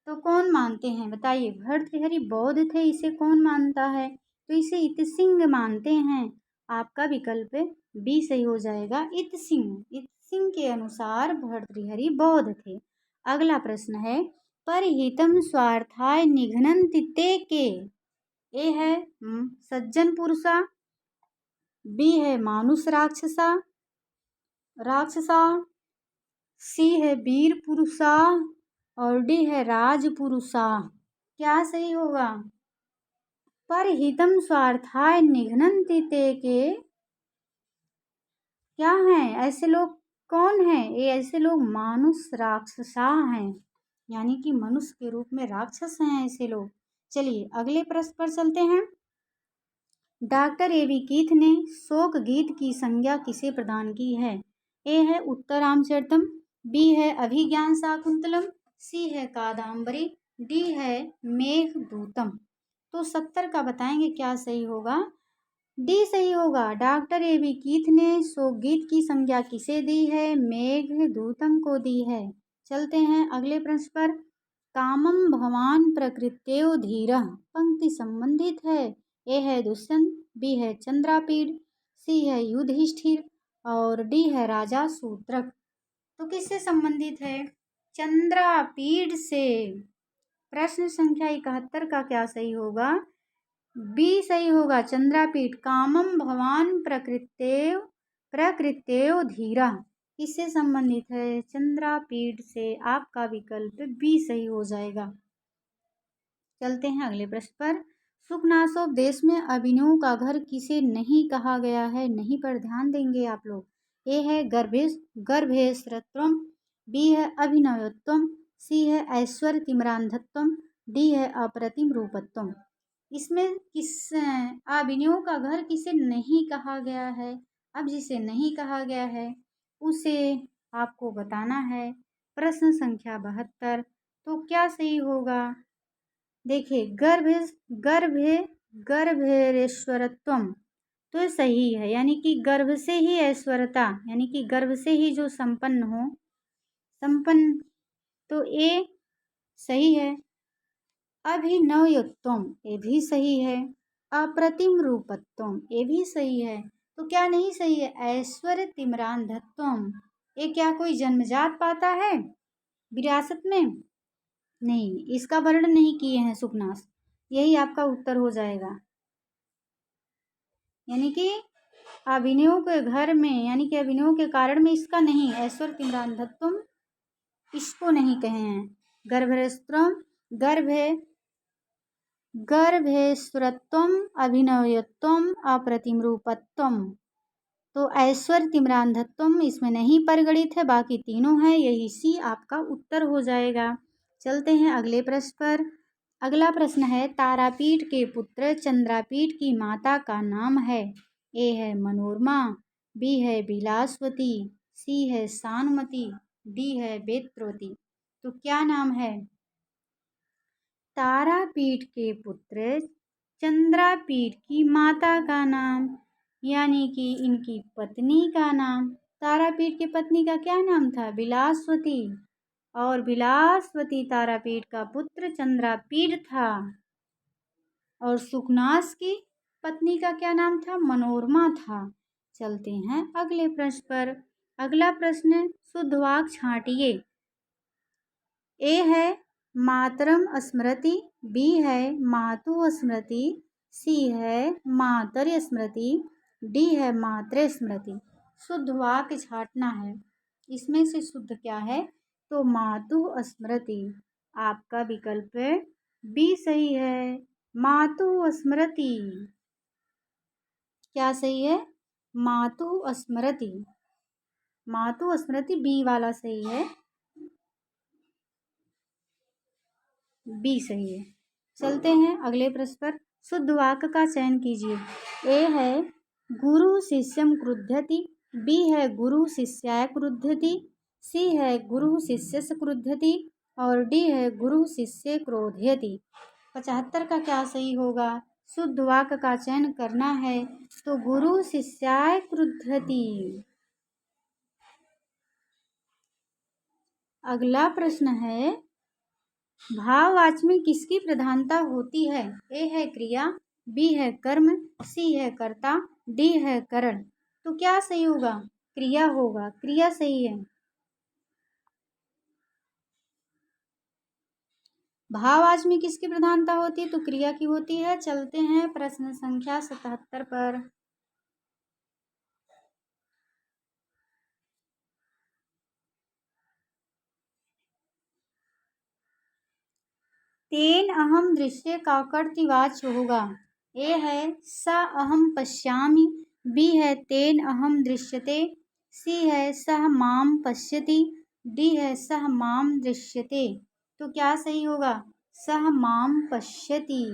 तो कौन मानते हैं बताइए? भर्तृहरि बौद्ध थे, इसे कौन मानता है? तो इसे इतसिंह मानते हैं। आपका विकल्प बी सही हो जाएगा, इतसिंह। इतसिंह के अनुसार भर्तृहरि बौद्ध थे। अगला प्रश्न है, परहितम स्वार्थाय निघ्नन्ति ते के। ए है सज्जन पुरुषा, बी है मानुष राक्षसा, सी है वीर पुरुषा और डी है राज पुरुषा। क्या सही होगा? परहितम स्वार्थाय निघ्नन्ति ते के क्या हैं? ऐसे लोग कौन है ये ऐसे लोग? मानुष राक्षसा हैं, यानी कि मनुष्य के रूप में राक्षस हैं ऐसे लोग। चलिए अगले प्रश्न पर चलते हैं। Doctor AB. कीथ ने शोक गीत की संज्ञा किसे प्रदान की है? ए है उत्तरामचरितम, बी है अभिज्ञान शाकुंतलम, सी है कादम्बरी, डी है मेघदूतम। तो 70 का बताएंगे क्या सही होगा। डी सही होगा। Doctor AB. कीथ ने शोक गीत की संज्ञा किसे दी है? मेघदूतम को दी है। चलते हैं अगले प्रश्न पर। कामम भवान प्रकृत्यो धीरः पंक्ति संबंधित है। ए है दुष्यंत, बी है चंद्रापीड़, सी है युधिष्ठिर और डी है राजा सूत्रक। तो किससे संबंधित है? चंद्रापीड़ से। प्रश्न संख्या 71 का क्या सही होगा? बी सही होगा, चंद्रापीठ। कामम भवान प्रकृत्यो धीरा किससे संबंधित है? चंद्रापीठ से। आपका विकल्प बी सही हो जाएगा। चलते हैं अगले प्रश्न पर। सुखनासोपदेश में अभिनव का घर किसे नहीं कहा गया है? नहीं पर ध्यान देंगे आप लोग। ए है गर्भेशरत्वम, बी है अभिनवत्वम, सी है ऐश्वर्य तिम्रांधत्वम, डी है अप्रतिम रूपत्वम। इसमें किस अभिनव का घर किसे नहीं कहा गया है? अब जिसे नहीं कहा गया है उसे आपको बताना है। प्रश्न संख्या 72। तो क्या सही होगा? देखिए गर्भेश्वरत्वम तो ये सही है, यानी कि गर्भ से ही ऐश्वर्यता, यानी कि गर्भ से ही जो संपन्न हो, संपन्न। तो ये सही है। अभिनवत्वम ये भी सही है। अप्रतिम रूपत्वम ये भी सही है। तो क्या नहीं सही है? ऐश्वर्य तिम्रांधत्वम ये क्या कोई जन्मजात पाता है विरासत में? नहीं, इसका वर्णन नहीं किए हैं सुखनास। यही आपका उत्तर हो जाएगा। यानी कि अभिनव के घर में, यानी कि अभिनव के कारण में इसका नहीं, ऐश्वर्य तिम्रांधत्वम इसको नहीं कहे हैं। गर्भेश्वरम गर्भेश्वरत्वम अभिनवत्वम अप्रतिम रूपत्वम। तो ऐश्वर्य तिम्रांधत्वम इसमें नहीं परिगणित है, बाकी तीनों है। यही सी आपका उत्तर हो जाएगा। चलते हैं अगले प्रश्न पर। अगला प्रश्न है, तारापीठ के पुत्र चंद्रापीठ की माता का नाम है? ए है मनोरमा, बी है बिलासवती, सी है सानुमती, डी है बेत्रवती। तो क्या नाम है? तारापीठ के पुत्र चंद्रापीठ की माता का नाम, यानी कि इनकी पत्नी का नाम। तारापीठ की पत्नी का क्या नाम था? बिलासवती। और बिलासवती तारापीठ का पुत्र चंद्रापीठ था। और सुखनास की पत्नी का क्या नाम था? मनोरमा था। चलते हैं अगले प्रश्न पर। अगला प्रश्न शुद्ध वाक्य छांटिए। ए है मातरम स्मृति, बी है मातु स्मृति, सी है मातर्य स्मृति, डी है मातृ स्मृति। शुद्ध वाक्य छांटना है। इसमें से शुद्ध क्या है? तो मातु स्मृति। आपका विकल्प बी सही है, मातु स्मृति। क्या सही है? मातु स्मृति। मातु स्मृति बी वाला सही है, बी सही है। चलते हैं अगले प्रश्न पर। शुद्ध वाक्य का चयन कीजिए। ए है गुरु शिष्यम क्रुध्यति, बी है गुरु शिष्याय क्रुध्यति, सी है गुरु शिष्य से क्रुध्यति और डी है गुरु शिष्य क्रोध्यति। 75 का क्या सही होगा? शुद्ध वाक्य का चयन करना है, तो गुरु शिष्याय क्रुध्यति। अगला प्रश्न है, भाववाचक में किसकी प्रधानता होती है? ए है क्रिया, बी है कर्म, सी है कर्ता, डी है करण। तो क्या सही होगा? क्रिया होगा, क्रिया सही है। भाववाचक में किसकी प्रधानता होती है? तो क्रिया की होती है। चलते हैं प्रश्न संख्या 77 पर। तेन अहम दृश्य का कर्तृवाच्य होगा। ए है स अहम पश्यामि, बी है तेन अहम दृश्यते, सी है सह माम पश्यति, डी है सह माम दृश्यते। तो क्या सही होगा? सह माम पश्यति।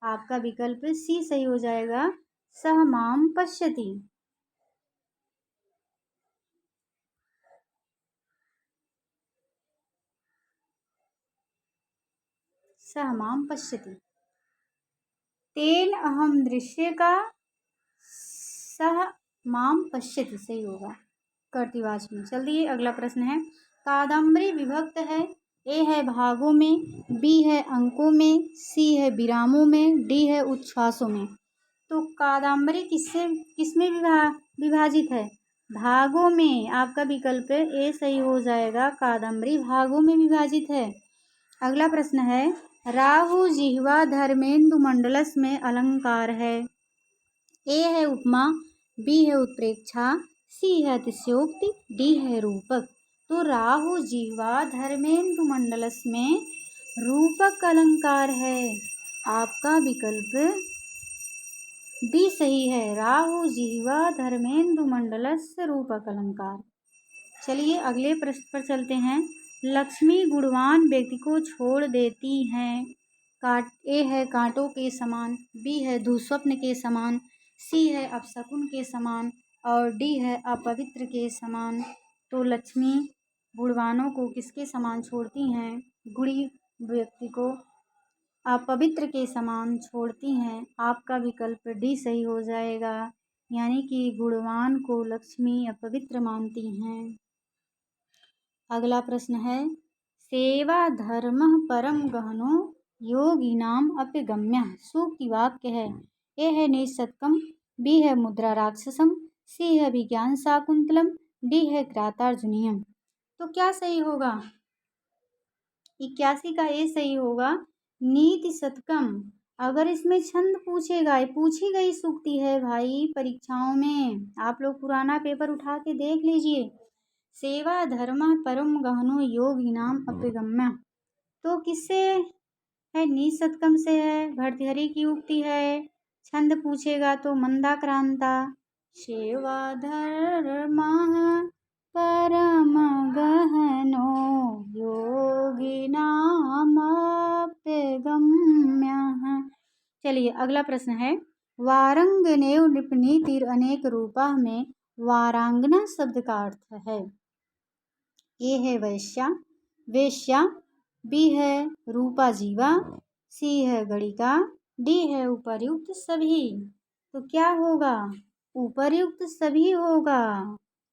आपका विकल्प सी सही हो जाएगा, सह माम पश्यति। सह माम पश्यति। तेन अहम दृश्य का सह माम पश्यति सही होगा कर्तृवाची में। चलिए अगला प्रश्न है, कादम्बरी विभक्त है, ए है भागों में, बी है अंकों में, सी है विरामों में, डी है उच्छ्वासों में। तो कादम्बरी किसमें विभाजित है? भागों में। आपका विकल्प ए सही हो जाएगा, कादम्बरी भागों में विभाजित है। अगला प्रश्न है, राहु जिह्वा धर्मेंदु मंडलस में अलंकार है। ए है उपमा, बी है उत्प्रेक्षा, सी है अतिशयोक्ति, डी है रूपक। तो राहु जिह्वा धर्मेंदु मंडलस में रूपक अलंकार है। आपका विकल्प डी सही है, राहु जिह्वा धर्मेंदु मंडलस रूपक अलंकार। चलिए अगले प्रश्न पर चलते हैं। लक्ष्मी गुणवान व्यक्ति को छोड़ देती हैं। ए है कांटों के समान, बी है दुःस्वप्न के समान, सी है अपशकुन के समान और डी है अपवित्र के समान। तो लक्ष्मी गुणवानों को किसके समान छोड़ती हैं? गुणी व्यक्ति को अपवित्र के समान छोड़ती हैं। आपका विकल्प डी सही हो जाएगा, यानी कि गुणवान को लक्ष्मी अपवित्र मानती हैं। अगला प्रश्न है, सेवा धर्मः परम गहनो योगिनाम अपिगम्यः। सूक्ति वाक्य है। ए है निशतकम, बी है मुद्रा राक्षसम, सी है विज्ञान शाकुंतलम, डी है ग्रातार्जुनीयम। तो क्या सही होगा? 81 का ए सही होगा, नीति शतकम। अगर इसमें छंद पूछी गई सूक्ति है भाई परीक्षाओं में, आप लोग पुराना पेपर उठा के देख लीजिए। सेवा धर्म परम गहनो योगिनाम अपिगम्य, तो किससे है? निशतकम से है, भर्तृहरि की उक्ति है। छंद पूछेगा तो मंदाक्रांता। सेवा धर्म परम गहनो योगिनाम अपिगम्य। चलिए अगला प्रश्न है, वारंगनेव नृपनीतिर अनेक रूपा में वारांगना शब्द का अर्थ है। ए है वेश्या, बी है रूपा जीवा, सी है गणिका, डी है उपर्युक्त सभी। तो क्या होगा? उपर्युक्त सभी होगा।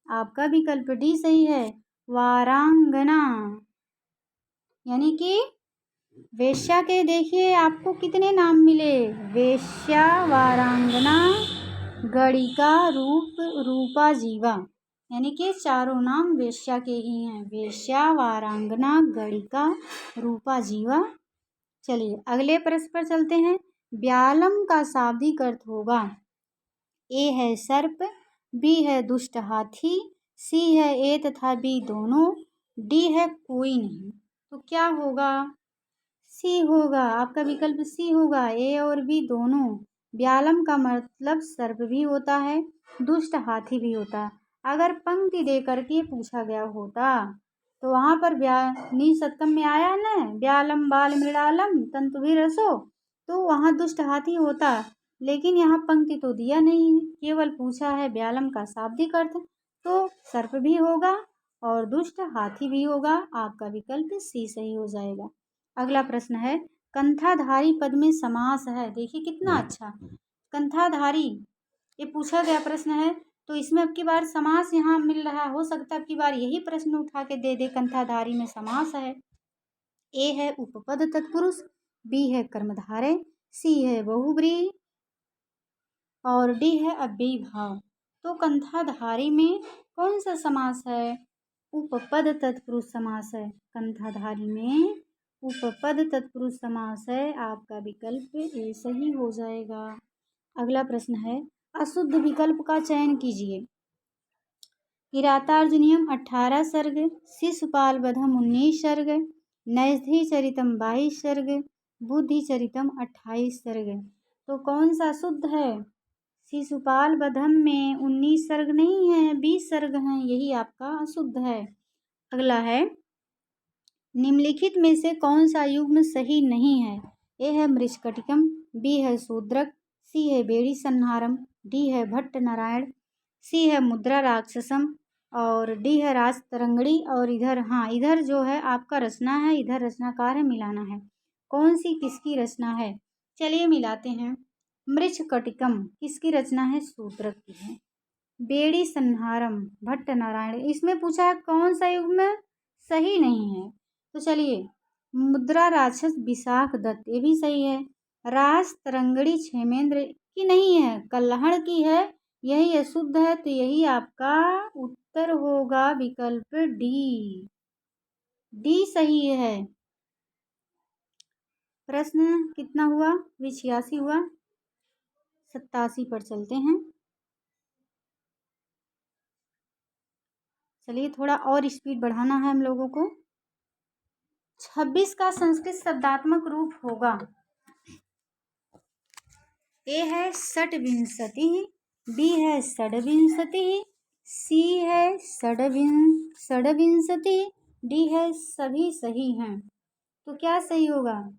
आपका विकल्प डी सही है, वारांगना। यानी कि वेश्या के देखिए आपको कितने नाम मिले, वेश्या, वारांगना, गणिका, रूपा जीवा, यानी कि चारों नाम वेश्या के ही हैं। वेश्या, वारांगना, गणिका, रूपा जीवा। चलिए अगले प्रश्न पर चलते हैं। व्यालम का शाब्दिक अर्थ होगा, ए है सर्प, बी है दुष्ट हाथी, सी है ए तथा बी दोनों, डी है कोई नहीं। तो क्या होगा? सी होगा। आपका विकल्प सी होगा, ए और बी दोनों। व्यालम का मतलब सर्प भी होता है, दुष्ट हाथी भी होता है। अगर पंक्ति दे करके पूछा गया होता तो वहाँ पर निशतकम में आया ना, व्यालम बाल मृणालम तंतु भी रसो, तो वहाँ दुष्ट हाथी होता, लेकिन यहाँ पंक्ति तो दिया नहीं है, केवल पूछा है व्यालम का शाब्दिक अर्थ, तो सर्प भी होगा और दुष्ट हाथी भी होगा। आपका विकल्प सी सही हो जाएगा। अगला प्रश्न है, कंथाधारी पद में समास है। देखिए कितना अच्छा, कंथाधारी ये पूछा गया प्रश्न है, तो इसमें अब की बार समास यहाँ मिल रहा, हो सकता है अब की बार यही प्रश्न उठा के दे दे, कंथाधारी में समास है। ए है उपपद तत्पुरुष, बी है कर्मधारय, सी है बहुब्रीहि और डी है अव्ययी भाव। तो कंथाधारी में कौन सा समास है? उपपद तत्पुरुष समास है। कंथाधारी में उपपद तत्पुरुष समास है। आपका विकल्प ए सही हो जाएगा। अगला प्रश्न है, अशुद्ध विकल्प का चयन कीजिए। किरातार्जुनीयम 18 सर्ग, शिशुपाल वधम 19 सर्ग, नैषधि चरितम 22 सर्ग, बुद्धि चरितम 28 सर्ग। तो कौन सा शुद्ध है? शिशुपाल वधम में 19 सर्ग नहीं है, 20 सर्ग हैं, यही आपका अशुद्ध है। अगला है, निम्नलिखित में से कौन सा युग्म सही नहीं है? ए है मृच्छकटिकम, बी है शूद्रक, सी है बेड़ी संहारम, डी है भट्ट नारायण, सी है मुद्रा राक्षसम और डी है राज तरंगड़ी। और इधर जो है आपका रचना है, इधर रचनाकार है, मिलाना है। कौन सी किसकी रचना है? चलिए मिलाते हैं। मृच्छकटिकम किसकी रचना है? शूद्रक की है। बेड़ी संहारम भट्ट नारायण, इसमें पूछा है कौन सा युग्म सही नहीं है, तो चलिए मुद्रा राक्षस विशाख दत्त, ये भी सही है। राज तरंगड़ी क्षेमेंद्र की नहीं है, कल्हड़ की है, यही अशुद्ध है, तो यही आपका उत्तर होगा विकल्प डी। डी सही है। प्रश्न कितना हुआ? 86 हुआ। 87 पर चलते हैं। चलिए थोड़ा और स्पीड बढ़ाना है हम लोगों को। 26 का संस्कृत शब्दात्मक रूप होगा। ए है षड्विंशति, बी है षड्विंशति, सी है षड्विंशति, डी है सभी सही हैं। तो क्या सही होगा?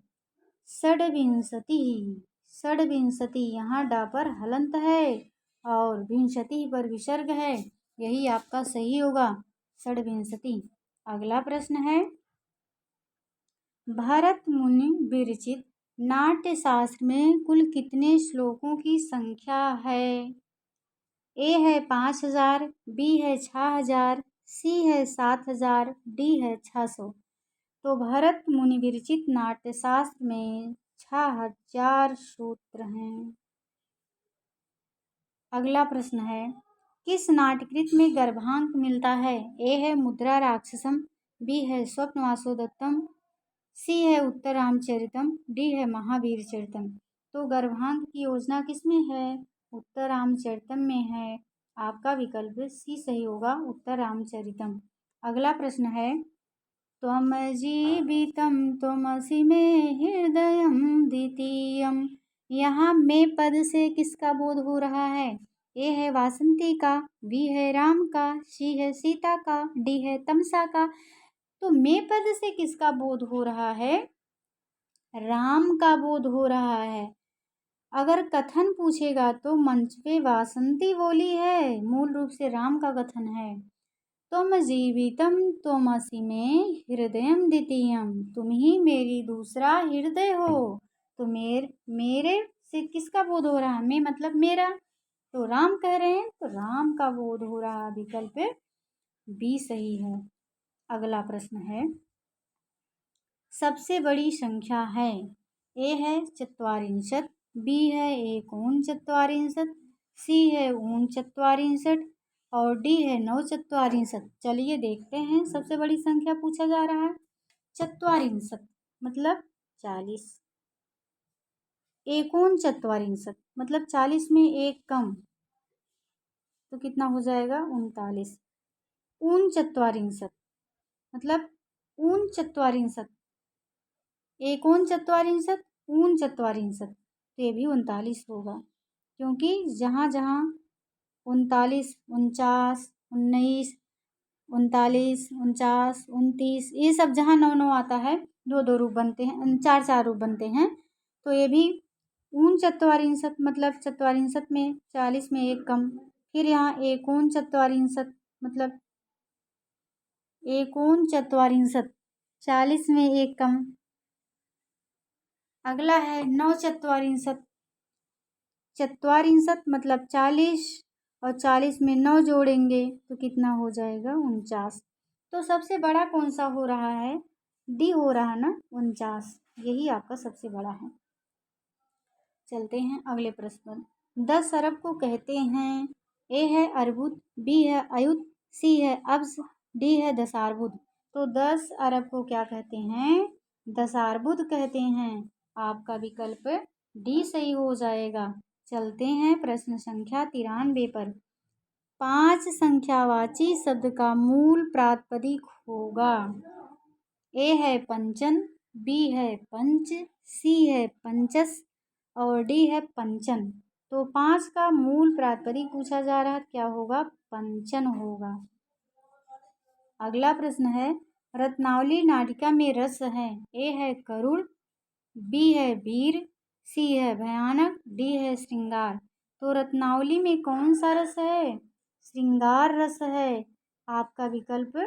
षड्विंशति। षड्विंशति, यहाँ डा पर हलंत है और विंशति पर विसर्ग है, यही आपका सही होगा, षड्विंशति। अगला प्रश्न है, भरत मुनि विरचित नाट्य शास्त्र में कुल कितने श्लोकों की संख्या है? ए है 5000, बी है 6000, सी है 7000, डी है 600। तो भरत मुनि विरचित नाट्य शास्त्र में 6000 सूत्र हैं। अगला प्रश्न है, किस नाट्यकृत में गर्भांक मिलता है? ए है मुद्रा राक्षसम, बी है स्वप्नवासोदत्तम, सी है उत्तर रामचरितम, डी है महावीर चरितम। तो गर्भांक की योजना किसमें है? उत्तर रामचरितम में है। आपका विकल्प सी सही होगा, उत्तर रामचरितम। अगला प्रश्न है, त्वम जीवितम त्वमसि मे हृदयम द्वितीयम, यहाँ में पद से किसका बोध हो रहा है? ए है वासंती का, बी है राम का, सी है सीता का, डी है तमसा का। तो में पद से किसका बोध हो रहा है? राम का बोध हो रहा है। अगर कथन पूछेगा तो मंच पे वासंती बोली है, मूल रूप से राम का कथन है। तुम जीवितम त्वमसि में हृदयम द्वितीयम, तुम ही मेरी दूसरा हृदय हो। तो मेरे से किसका बोध हो रहा है? मैं मतलब मेरा, तो राम कह रहे हैं, तो राम का बोध हो रहा, विकल्प बी सही है। अगला प्रश्न है, सबसे बड़ी संख्या है? ए है चत्वारिंशत्, बी है एकोनचत्वारिंशत्, सी है ऊनचत्वारिंशत् और डी है नवचत्वारिंशत्। चलिए देखते हैं, सबसे बड़ी संख्या पूछा जा रहा है चत्वारिंशत् मतलब 40, एकोनचत्वारिंशत् मतलब 40 में एक कम, तो कितना हो जाएगा? 39। ऊनचत्वारिंशत् मतलब ऊनचत्वारिंशत्, एकोनचत्वारिंशत् ऊनचत्वारिंशत्, तो ये भी 39 होगा, क्योंकि जहाँ जहाँ 39, 49, 19, 39, 49, 29, ये सब जहाँ 9 9 आता है, दो दो रूप बनते हैं, चार चार रूप बनते हैं, तो ये भी ऊनचत्वारिंशत् मतलब चत्वारिंशत् में 40 में एक कम। फिर यहाँ एकोनचत्वारिंशत् मतलब एकोनचत्वारिंशत् 40 में एक कम। अगला है नवचत्वारिंशत्, चत्वारिंशत् मतलब 40 और 40 में 9 जोड़ेंगे तो कितना हो जाएगा? 49। तो सबसे बड़ा कौन सा हो रहा है? डी हो रहा है ना, 49, यही आपका सबसे बड़ा है। चलते हैं अगले प्रश्न, 10 अरब को कहते हैं? ए है अर्बुद, बी है अयुत, सी है अब्ज, डी है दशार्बुद। तो 10 अरब को क्या कहते हैं? दशार्बुद कहते हैं। आपका विकल्प डी सही हो जाएगा। चलते हैं प्रश्न संख्या 93 पर, 5 संख्यावाची शब्द का मूल प्रातिपदिक होगा? ए है पंचन, बी है पंच, सी है पंचस और डी है पंचन। तो 5 का मूल प्रातिपदिक पूछा जा रहा है, क्या होगा? पंचन होगा। अगला प्रश्न है, रत्नावली नाटिका में रस है। ए है करुण, बी है वीर, सी है भयानक, डी है श्रृंगार। तो रत्नावली में कौन सा रस है? श्रृंगार रस है। आपका विकल्प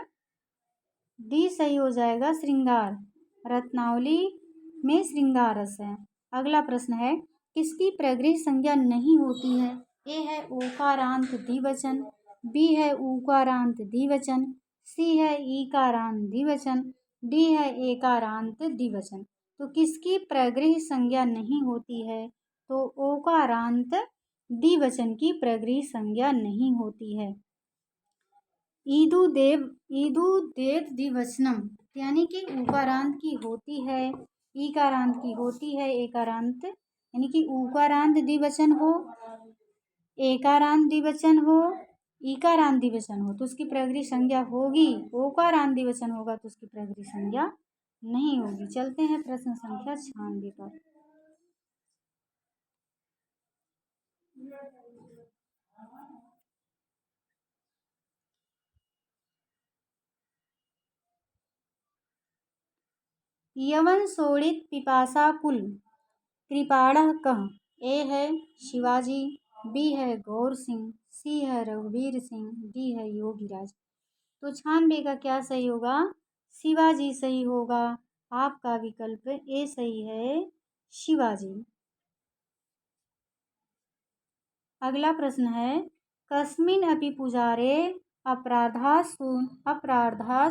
डी सही हो जाएगा, श्रृंगार। रत्नावली में श्रृंगार रस है। अगला प्रश्न है, किसकी प्रगृह संज्ञा नहीं होती है? ए है ओकारांत द्विवचन, बी है उकारांत द्विवचन, सी है ईकारांत द्विवचन, डी है एकारांत द्विवचन। तो किसकी प्रगृह संज्ञा नहीं होती है? तो ओकारांत द्विवचन की प्रगृह संज्ञा नहीं होती है। ईदु देव द्विवचनम, यानी कि उकारांत की होती है, ईकारांत की होती है, एकारांत यानी कि उकारांत द्विवचन हो, एकारांत द्विवचन हो, ईकारांत द्विवचन हो तो उसकी प्रगृह संज्ञा होगी। ओकारांत द्विवचन होगा तो उसकी प्रगृह संज्ञा नहीं होगी। चलते हैं प्रश्न संख्या 96 पर। यवन शोणित पिपासा कुल कृपाणः कः? ए है शिवाजी, बी है गौर सिंह, सी है रघुवीर सिंह, डी है योगीराज। तो 96 का क्या सही होगा? शिवाजी सही होगा। आपका विकल्प ए सही है, शिवाजी। अगला प्रश्न है, कस्मिन् अपि पुजारे अपराधा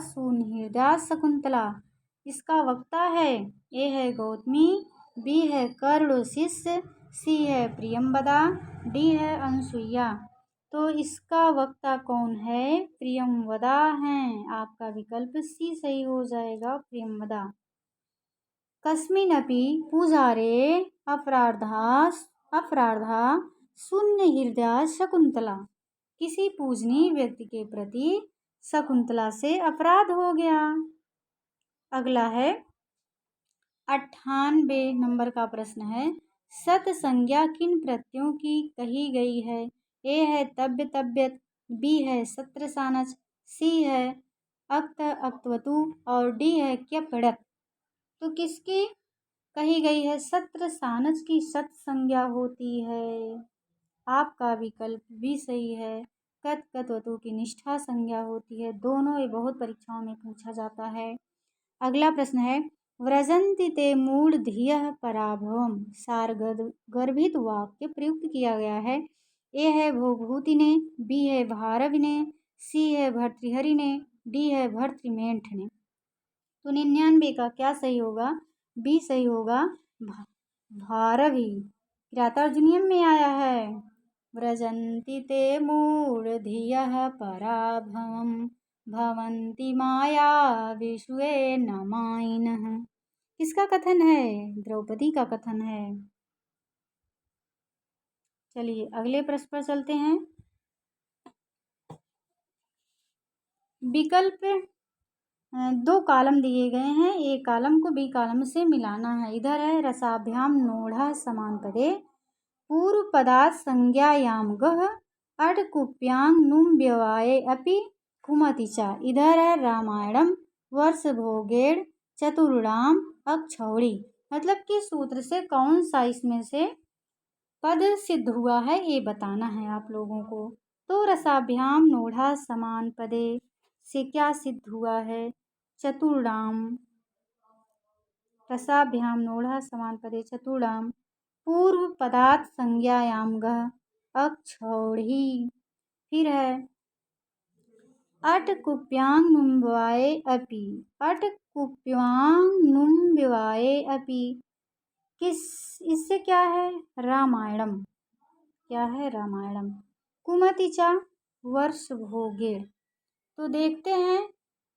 सुहृदा शकुंतला। इसका वक्ता है, ए है गौतमी, बी है कर्ण शिष्य, सी है प्रियंवदा, डी है अनसुईया। तो इसका वक्ता कौन है? प्रियंवदा हैं। आपका विकल्प सी सही हो जाएगा, प्रियंवदा। कस्मिन्नपि पूजारे अपराधा शून्य हृदय शकुंतला। किसी पूजनीय व्यक्ति के प्रति शकुंतला से अपराध हो गया। अगला है 98 नंबर का प्रश्न है, सत संज्ञा किन प्रत्ययों की कही गई है? ए है तव्य तव्यत, बी है सत्र सानच, सी है अक्त अक्तवतु और डी है क्यपड़त। तो किसकी कही गई है? सत्र सानच की सत संज्ञा होती है। आपका विकल्प भी सही है, कत कतवतु की निष्ठा संज्ञा होती है। दोनों ये बहुत परीक्षाओं में पूछा जाता है। अगला प्रश्न है, व्रजन्ति ते मूढ़धियः पराभवम सारगर्भित वाक्य प्रयुक्त किया गया है। ए है भोभूति ने, बी है भारवि ने, सी है भर्तृहरि ने, डी है भर्तृमेंठ ने। तो 99 का क्या सही होगा? बी सही होगा, भारवि। किरातार्जुनीयम में आया है, व्रजन्ति ते मूढ़धियः पराभवम भवन्ति माया विश्वे न माइनः। किसका कथन है? द्रौपदी का कथन है। चलिए अगले प्रश्न पर चलते हैं। विकल्प 2 कॉलम दिए गए हैं, एक कॉलम को बी कॉलम से मिलाना है। इधर है रसाभ्याम नोढ़ समान पदे पूर्व पदार्थ संज्ञायाम गह अटकुप्यांग नुम व्यवाये अपि कुमति च। इधर है रामायणम वर्ष भोगेड़ चतुर्णाम अक्षौड़ी। मतलब कि सूत्र से कौन सा इसमें से पद सिद्ध हुआ है ये बताना है आप लोगों को। तो रसाभ्याम नोढ़ा समान पदे से क्या सिद्ध हुआ है? चतुर्णाम, रसाभ्याम नोढ़ा समान पदे चतुर्णाम पूर्व पदार्थ संज्ञायाम गह अक्षौड़ी। फिर है अटकुप्यांग नुम्बवाये अपि, अटकुप्यांग नुम्बवाये अपि किस, इससे क्या है? रामायणम। क्या है? रामायणम। कुमतिचा वर्ष भोगेड़। तो देखते हैं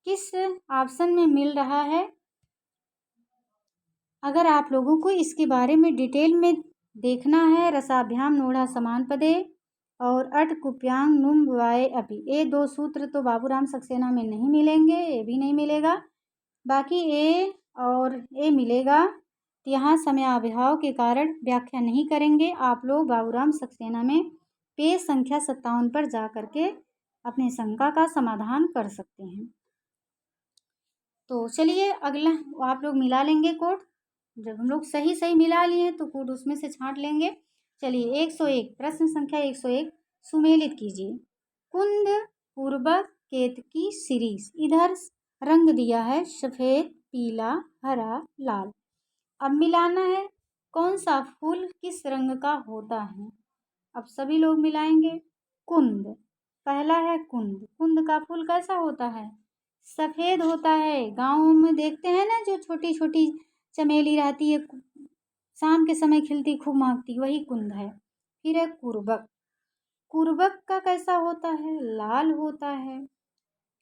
किस ऑप्शन में मिल रहा है। अगर आप लोगों को इसके बारे में डिटेल में देखना है, रसाभ्याम नोढ़ा समान पदे और अटकुप्यांग नुम वाय अपि, ये 2 सूत्र तो बाबूराम सक्सेना में नहीं मिलेंगे, ये भी नहीं मिलेगा। बाकी ए और ए मिलेगा तो यहाँ समयाभाव के कारण व्याख्या नहीं करेंगे। आप लोग बाबूराम सक्सेना में पेज संख्या 57 पर जा करके अपने शंका का समाधान कर सकते हैं। तो चलिए अगला आप लोग मिला लेंगे कोड। जब हम लोग सही सही मिला लिए तो कोड उसमें से छांट लेंगे। चलिए 101 प्रश्न संख्या 101 सुमेलित कीजिए। कुंद पूर्वक केतकी सीरीज। इधर रंग दिया है सफ़ेद, पीला, हरा, लाल। अब मिलाना है कौन सा फूल किस रंग का होता है। अब सभी लोग मिलाएंगे। कुंद, पहला है कुंद। कुंद का फूल कैसा होता है? सफ़ेद होता है। गाँव में देखते हैं ना, जो छोटी छोटी चमेली रहती है, शाम के समय खिलती, खूब महकती, वही कुंद है। फिर है कुर्बक। कुर्बक का कैसा होता है? लाल होता है।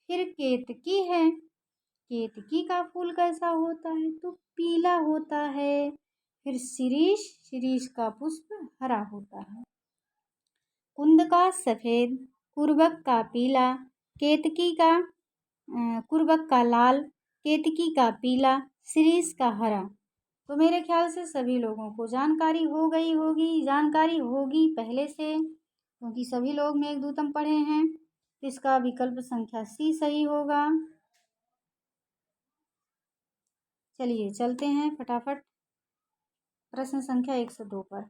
फिर केतकी है। केतकी का फूल कैसा होता है? तो पीला होता है। फिर शिरीष, शिरीष का पुष्प हरा होता है। कुंद का सफ़ेद, कुर्बक का पीला, केतकी का कुर्बक का लाल, केतकी का पीला, शिरीष का हरा। तो मेरे ख्याल से सभी लोगों को जानकारी हो गई होगी, जानकारी होगी पहले से, क्योंकि सभी लोग मेघदूतम पढ़े हैं। इसका विकल्प संख्या सी सही होगा। चलिए चलते हैं फटाफट प्रश्न संख्या 102 पर।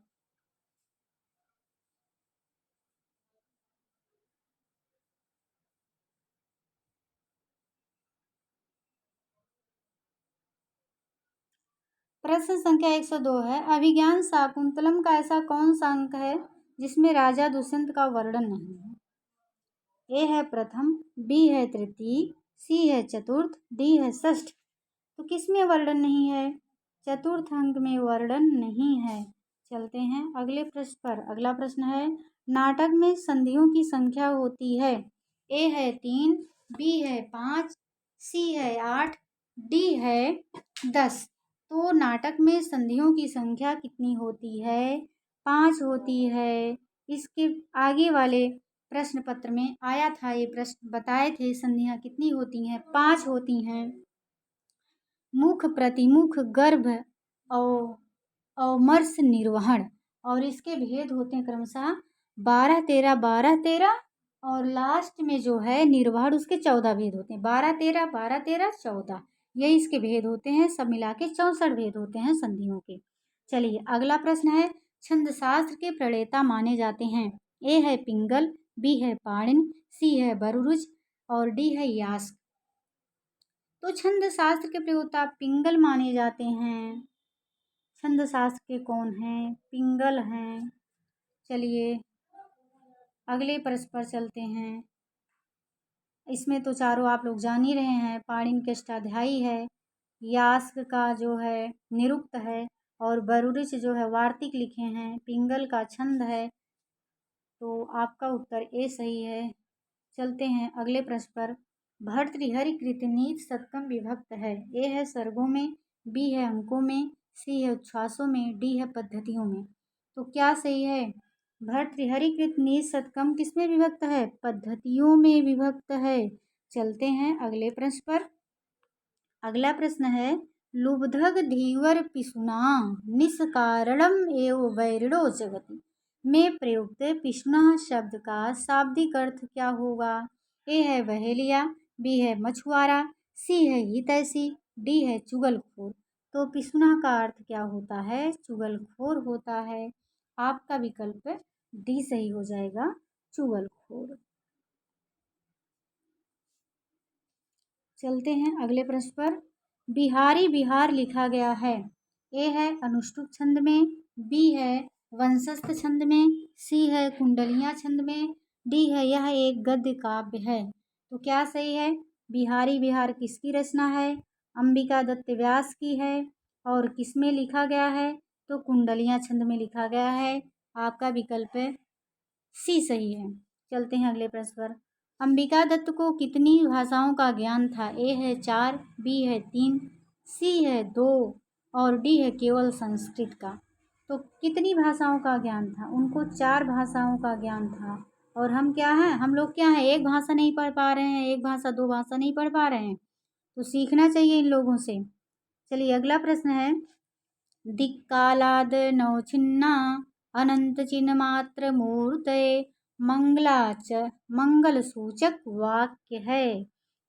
प्रश्न संख्या 102 है, अभिज्ञान शाकुंतलम का ऐसा कौन सा अंक है जिसमें राजा दुष्यंत का वर्णन नहीं है। ए है प्रथम, बी है तृतीय, सी है चतुर्थ, डी है षष्ठ। तो किसमें वर्णन नहीं है? चतुर्थ अंक में वर्णन नहीं है। चलते हैं अगले प्रश्न पर। अगला प्रश्न है, नाटक में संधियों की संख्या होती है। ए है 3, बी है 5, सी है 8, डी है 10। तो नाटक में संधियों की संख्या कितनी होती है? 5 होती है। इसके आगे वाले प्रश्न पत्र में आया था, ये प्रश्न बताए थे संधियां कितनी होती हैं? 5 होती हैं। मुख, प्रतिमुख, गर्भ और अवमर्श, निर्वहन। और इसके भेद होते हैं क्रमशः 12 13 12 13, और लास्ट में जो है निर्वहन, उसके 14 भेद होते हैं। 12 13 12 13 14, ये इसके भेद होते हैं। सब मिला के 64 भेद होते हैं संधियों के। चलिए अगला प्रश्न है, छंद शास्त्र के प्रणेता माने जाते हैं। ए है पिंगल, बी है पाणिनि, सी है बररुच और डी है यास्क। तो छंद शास्त्र के प्रयोक्ता पिंगल माने जाते हैं। छंद शास्त्र के कौन हैं? पिंगल हैं। चलिए अगले प्रश्न पर चलते हैं। इसमें तो चारों आप लोग जान ही रहे हैं। पाणिनि के अष्टाध्यायी है, यास्क का जो है निरुक्त है, और बरुरिच जो है वार्तिक लिखे हैं। पिंगल का छंद है। तो आपका उत्तर ए सही है। चलते हैं अगले प्रश्न पर। भर्तृहरि कृत नीत शतकम विभक्त है। ए है सर्गों में, बी है अंकों में, सी है उच्छ्वासों में, डी है पद्धतियों में। तो क्या सही है? भर्तृहरि कृत नीत शतकम किसमें विभक्त है? पद्धतियों में विभक्त है। चलते हैं अगले प्रश्न पर। अगला प्रश्न है, लुब्धक धीवर पिशुना निष्कारणम एव वैरिणो जगति में प्रयुक्त पिशुना शब्द का शाब्दिक अर्थ क्या होगा? ए है बहेलिया, बी है मछुआरा, सी है हितैषी, डी है चुगलखोर। तो पिशुना का अर्थ क्या होता है? चुगलखोर होता है। आपका विकल्प डी सही हो जाएगा, चुगलखोर। चलते हैं अगले प्रश्न पर। बिहारी बिहार लिखा गया है। ए है अनुष्टुप छंद में, बी है वंशस्थ छंद में, सी है कुंडलियाँ छंद में, डी है यह एक गद्य काव्य है। तो क्या सही है? बिहारी बिहार किसकी रचना है? अंबिका दत्त व्यास की है। और किस में लिखा गया है? तो कुंडलियाँ छंद में लिखा गया है। आपका विकल्प सी सही है। चलते हैं अगले प्रश्न पर। अंबिका दत्त को कितनी भाषाओं का ज्ञान था? ए है 4, बी है 3, सी है 2 और डी है केवल संस्कृत का। तो कितनी भाषाओं का ज्ञान था? उनको 4 भाषाओं का ज्ञान था। और हम क्या हैं? हम लोग क्या हैं? एक भाषा नहीं पढ़ पा रहे हैं, एक भाषा 2 भाषा नहीं पढ़ पा रहे हैं। तो सीखना चाहिए इन लोगों से। चलिए अगला प्रश्न है, दिक्कालाद नवछिन्ना अनंत चिन्ह मात्र मूर्तये मंगल सूचक वाक्य है।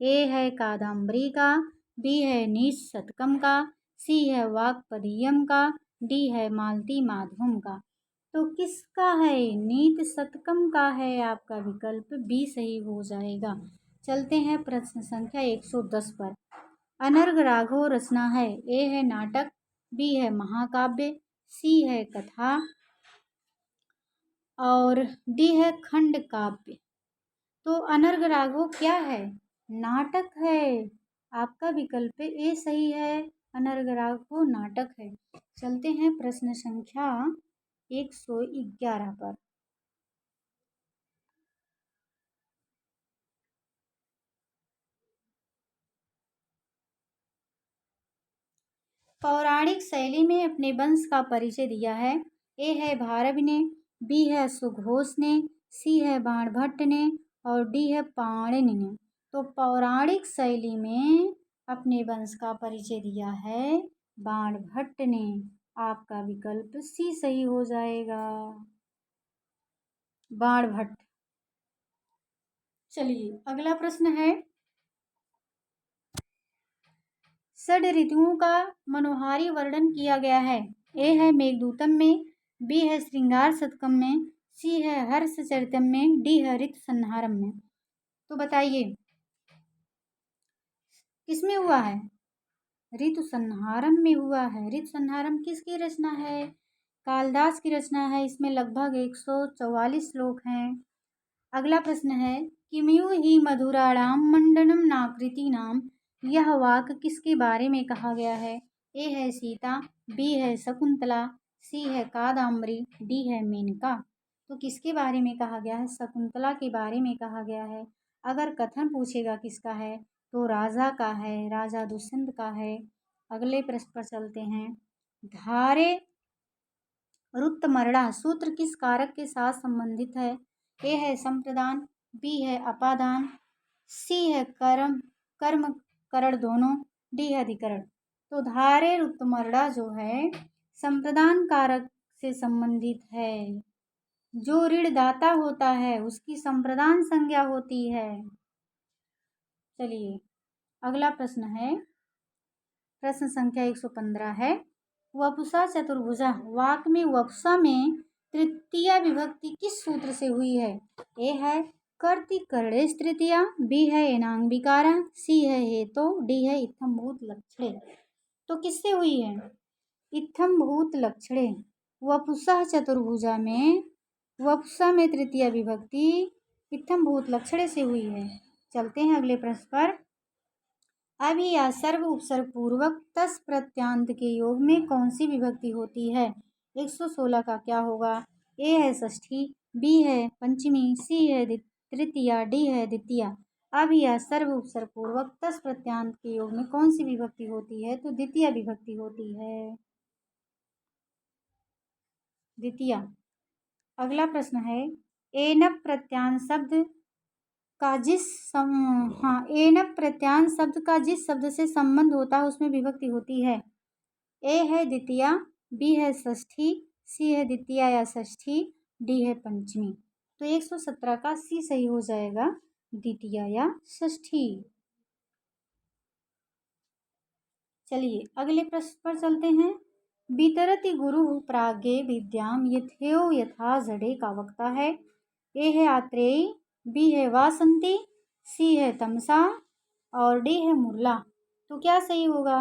ए है कादम्बरी का, बी है नीच शतकम का, सी है वाक्पदीयम का, डी है मालती माधवम का। तो किसका है? नीत शतकम का है आपका विकल्प बी सही हो जाएगा। चलते हैं प्रश्न संख्या 110 पर। अनर्घ राघव रचना है। ए है नाटक, बी है महाकाव्य, सी है कथा और डी है खंड काव्य। तो अनर्घ राघव क्या है? नाटक है। आपका विकल्प ए सही है। अनर्घ राघव नाटक है। चलते हैं प्रश्न संख्या 111 पर। पौराणिक शैली में अपने वंश का परिचय दिया है। ए है भारव ने, बी है सुघोष ने, सी है बाणभट्ट ने और डी है पाणिनि ने। तो पौराणिक शैली में अपने वंश का परिचय दिया है बाणभट्ट ने। आपका विकल्प सी सही हो जाएगा, बाणभट्ट। चलिए अगला प्रश्न है, षड ऋतुओं का मनोहारी वर्णन किया गया है। ए है मेघदूतम में, बी है श्रृंगार शतकम में, सी है हर्षचरितम में, डी है ऋतु संहारम में। तो बताइए किसमें हुआ है? ऋतु संहारम में हुआ है। ऋतु संहारम किसकी रचना है? कालिदास की रचना है। इसमें लगभग 144 श्लोक हैं। अगला प्रश्न है, किमयु ही मधुराणाम मंडनम नाकृति नाम, यह वाक्य किसके बारे में कहा गया है? ए है सीता, बी है शकुंतला, सी है कादम्बरी, डी है मेनका। तो किसके बारे में कहा गया है? शकुंतला के बारे में कहा गया है। अगर कथन पूछेगा किसका है तो राजा का है, राजा दुष्यंत का है। अगले प्रश्न पर चलते हैं, धारे रुत्तमर्णा सूत्र किस कारक के साथ संबंधित है? ए है संप्रदान, बी है अपादान, सी है कर्म कर्म करण दोनों, डी है अधिकरण। तो धारे रुत्तमर्णा जो है संप्रदान कारक से संबंधित है। जो ऋणदाता होता है उसकी संप्रदान संज्ञा होती है। चलिए अगला प्रश्न है, प्रश्न संख्या 115 है, वपुषा चतुर्भुजा वाक्य में वपुषा में तृतीया विभक्ति किस सूत्र से हुई है? ए है कर्तिकर्णेश तृतीया, बी है एनांग विकारा, सी है हेतो, डी है इत्थम भूत लक्षणे। तो किससे हुई है? इत्थम भूत लक्षणे। वपुषा चतुर्भुजा में वपुषा में तृतीया विभक्ति इत्थम भूत लक्षणे से हुई है। चलते हैं अगले प्रश्न पर। अभी या सर्व उपसर्ग पूर्वक तस् प्रत्यांत के योग में कौन सी विभक्ति होती है? 116 का क्या होगा? ए है षष्ठी, बी है पंचमी, सी है तृतीया, डी है द्वितीया। अभी या सर्व उपसर्ग पूर्वक तस् प्रत्यांत के योग में कौन सी विभक्ति होती है? तो द्वितीय विभक्ति होती है, द्वितीया। अगला प्रश्न है, एनप प्रत्यांत शब्द का एनप प्रत्यांत शब्द का जिस शब्द से संबंध होता है उसमें विभक्ति होती है। ए है द्वितीया, बी है षष्ठी, सी है द्वितीया या षष्ठी, डी है पंचमी। तो 117 का सी सही हो जाएगा, द्वितीया या षष्ठी। चलिए अगले प्रश्न पर चलते हैं, वितरति गुरु प्राज्ञे विद्याम यथेयो यथा जड़े का वक्ता है। ए है आत्रेयी, बी है वासंती, सी है तमसा और डी है मुरला। तो क्या सही होगा?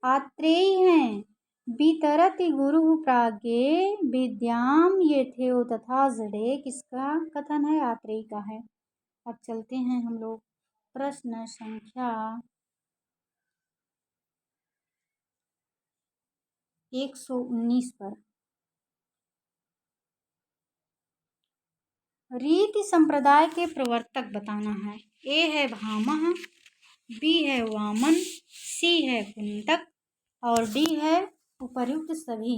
आत्रेयी हैं। वितरति गुरु प्राज्ञे विद्याम यथेयो तथा जड़े किसका कथन है? आत्रेयी का है। अब चलते हैं हम लोग प्रश्न संख्या 119 पर। रीति संप्रदाय के प्रवर्तक बताना है। ए है भामह, बी है वामन, सी है कुंतक और डी है उपर्युक्त सभी।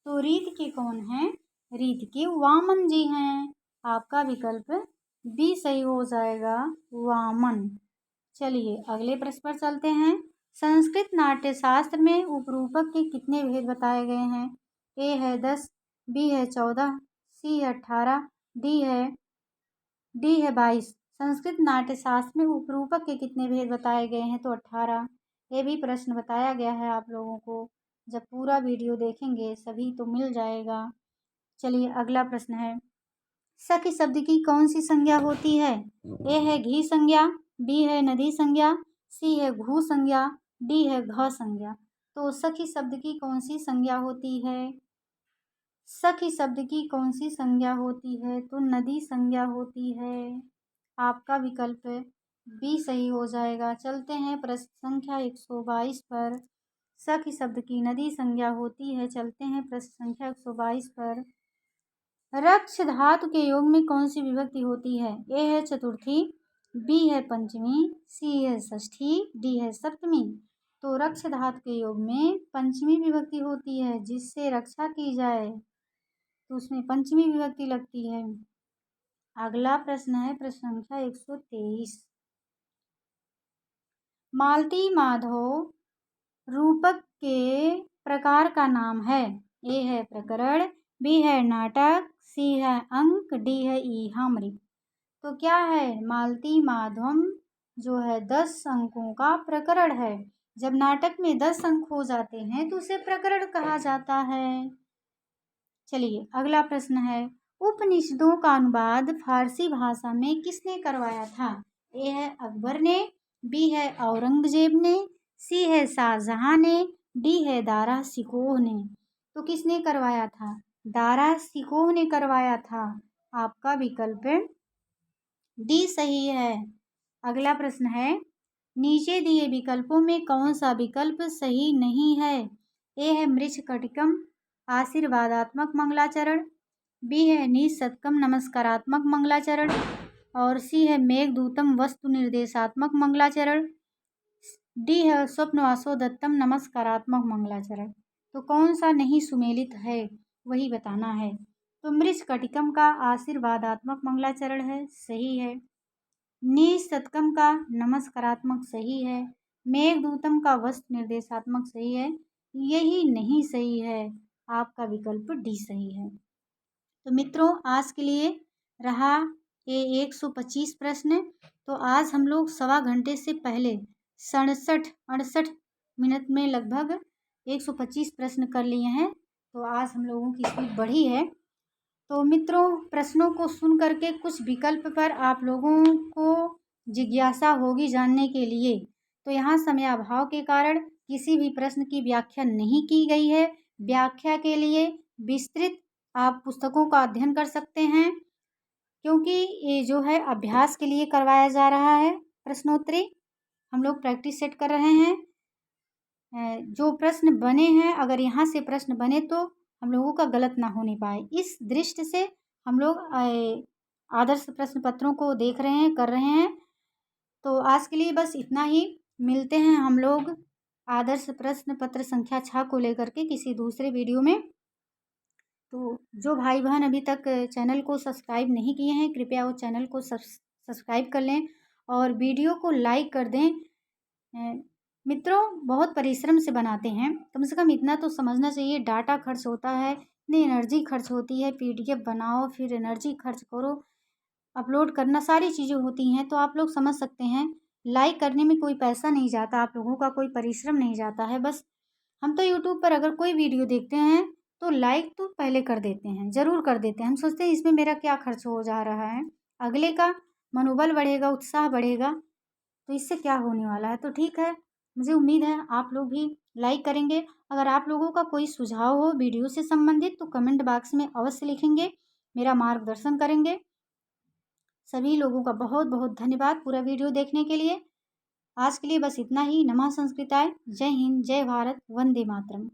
तो रीत के कौन हैं? रीत के वामन जी हैं। आपका विकल्प बी सही हो जाएगा, वामन। चलिए अगले प्रश्न पर चलते हैं, संस्कृत नाट्य शास्त्र में उपरूपक के कितने भेद बताए गए हैं? ए है 10, बी है 14, सी है 18, डी है 22। संस्कृत नाट्य शास्त्र में उपरूपक के कितने भेद बताए गए हैं? तो 18। ये भी प्रश्न बताया गया है आप लोगों को। जब पूरा वीडियो देखेंगे सभी तो मिल जाएगा। चलिए अगला प्रश्न है, सखी शब्द की कौन सी संज्ञा होती है? ए है घी संज्ञा, बी है नदी संज्ञा, सी है घू संज्ञा, डी है घ संज्ञा। तो सखी शब्द की कौन सी संज्ञा होती है? सखी शब्द की कौन सी संज्ञा होती है? तो नदी संज्ञा होती है। आपका विकल्प बी सही हो जाएगा। चलते हैं प्रश्न संख्या 122 पर। सखी शब्द की नदी संज्ञा होती है। चलते हैं प्रश्न संख्या 122 पर। रक्ष धातु के योग में कौन सी विभक्ति होती है? ए है चतुर्थी, बी है पंचमी, सी है षष्ठी, डी है सप्तमी। तो रक्ष धातु के योग में पंचमी विभक्ति होती है। जिससे रक्षा की जाए तो उसमें पंचमी विभक्ति लगती है। अगला प्रश्न है प्रश्न संख्या 123। मालती माधव रूपक के प्रकार का नाम है। ए है प्रकरण, बी है नाटक, सी है अंक, डी है ईहामृत। तो क्या है? मालती माधवम जो है 10 अंकों का प्रकरण है। जब नाटक में 10 अंक हो जाते हैं तो उसे प्रकरण कहा जाता है। चलिए अगला प्रश्न है, उपनिषदों का अनुवाद फारसी भाषा में किसने करवाया था? ए है अकबर ने, बी है औरंगजेब ने, सी है शाहजहां ने, डी है दारा शिकोह ने। तो किसने करवाया था? दारा शिकोह ने करवाया था। आपका विकल्प डी सही है। अगला प्रश्न है, नीचे दिए विकल्पों में कौन सा विकल्प सही नहीं है? ए है मृच्छकटिकम आशीर्वादात्मक मंगलाचरण, बी है निशतकम नमस्कारात्मक मंगलाचरण, और सी है मेघदूतम वस्तु निर्देशात्मक मंगलाचरण, डी है स्वप्नवासो दत्तम नमस्कारात्मक मंगलाचरण। तो कौन सा नहीं सुमेलित है वही बताना है। तो मृच्छकटिकम का आशीर्वादात्मक मंगलाचरण है, सही है। निशतकम का नमस्कारात्मक सही है। मेघदूतम का वस्तु निर्देशात्मक सही है। यही नहीं सही है। आपका विकल्प डी सही है। तो मित्रों आज के लिए रहा ये 125 प्रश्न। तो आज हम लोग सवा घंटे से पहले 67-68 मिनट में लगभग 125 प्रश्न कर लिए हैं। तो आज हम लोगों की स्पीड बढ़ी है। तो मित्रों प्रश्नों को सुन करके कुछ विकल्प पर आप लोगों को जिज्ञासा होगी जानने के लिए। तो यहाँ समय अभाव के कारण किसी भी प्रश्न की व्याख्या नहीं की गई है। व्याख्या के लिए विस्तृत आप पुस्तकों का अध्ययन कर सकते हैं, क्योंकि ये जो है अभ्यास के लिए करवाया जा रहा है। प्रश्नोत्तरी हम लोग प्रैक्टिस सेट कर रहे हैं। जो प्रश्न बने हैं अगर यहाँ से प्रश्न बने तो हम लोगों का गलत ना होने पाए, इस दृष्टि से हम लोग आदर्श प्रश्न पत्रों को देख रहे हैं, कर रहे हैं। तो आज के लिए बस इतना ही। मिलते हैं हम लोग आदर्श प्रश्न पत्र संख्या 6 को लेकर के किसी दूसरे वीडियो में। तो जो भाई बहन अभी तक चैनल को सब्सक्राइब नहीं किए हैं कृपया वो चैनल को सब्सक्राइब कर लें और वीडियो को लाइक कर दें। मित्रों बहुत परिश्रम से बनाते हैं, कम से कम इतना तो समझना चाहिए, डाटा खर्च होता है, इतनी एनर्जी खर्च होती है, PDF बनाओ फिर एनर्जी खर्च करो, अपलोड करना, सारी चीज़ें होती हैं। तो आप लोग समझ सकते हैं लाइक करने में कोई पैसा नहीं जाता, आप लोगों का कोई परिश्रम नहीं जाता है। बस हम तो यूट्यूब पर अगर कोई वीडियो देखते हैं तो लाइक तो पहले कर देते हैं, ज़रूर कर देते हैं। हम सोचते हैं इसमें मेरा क्या खर्च हो जा रहा है, अगले का मनोबल बढ़ेगा, उत्साह बढ़ेगा, तो इससे क्या होने वाला है। तो ठीक है, मुझे उम्मीद है आप लोग भी लाइक करेंगे। अगर आप लोगों का कोई सुझाव हो वीडियो से संबंधित तो कमेंट बॉक्स में अवश्य लिखेंगे, मेरा मार्गदर्शन करेंगे। सभी लोगों का बहुत बहुत धन्यवाद पूरा वीडियो देखने के लिए। आज के लिए बस इतना ही। नमः संस्कृताय। जय हिंद, जय भारत, वंदे मातरम।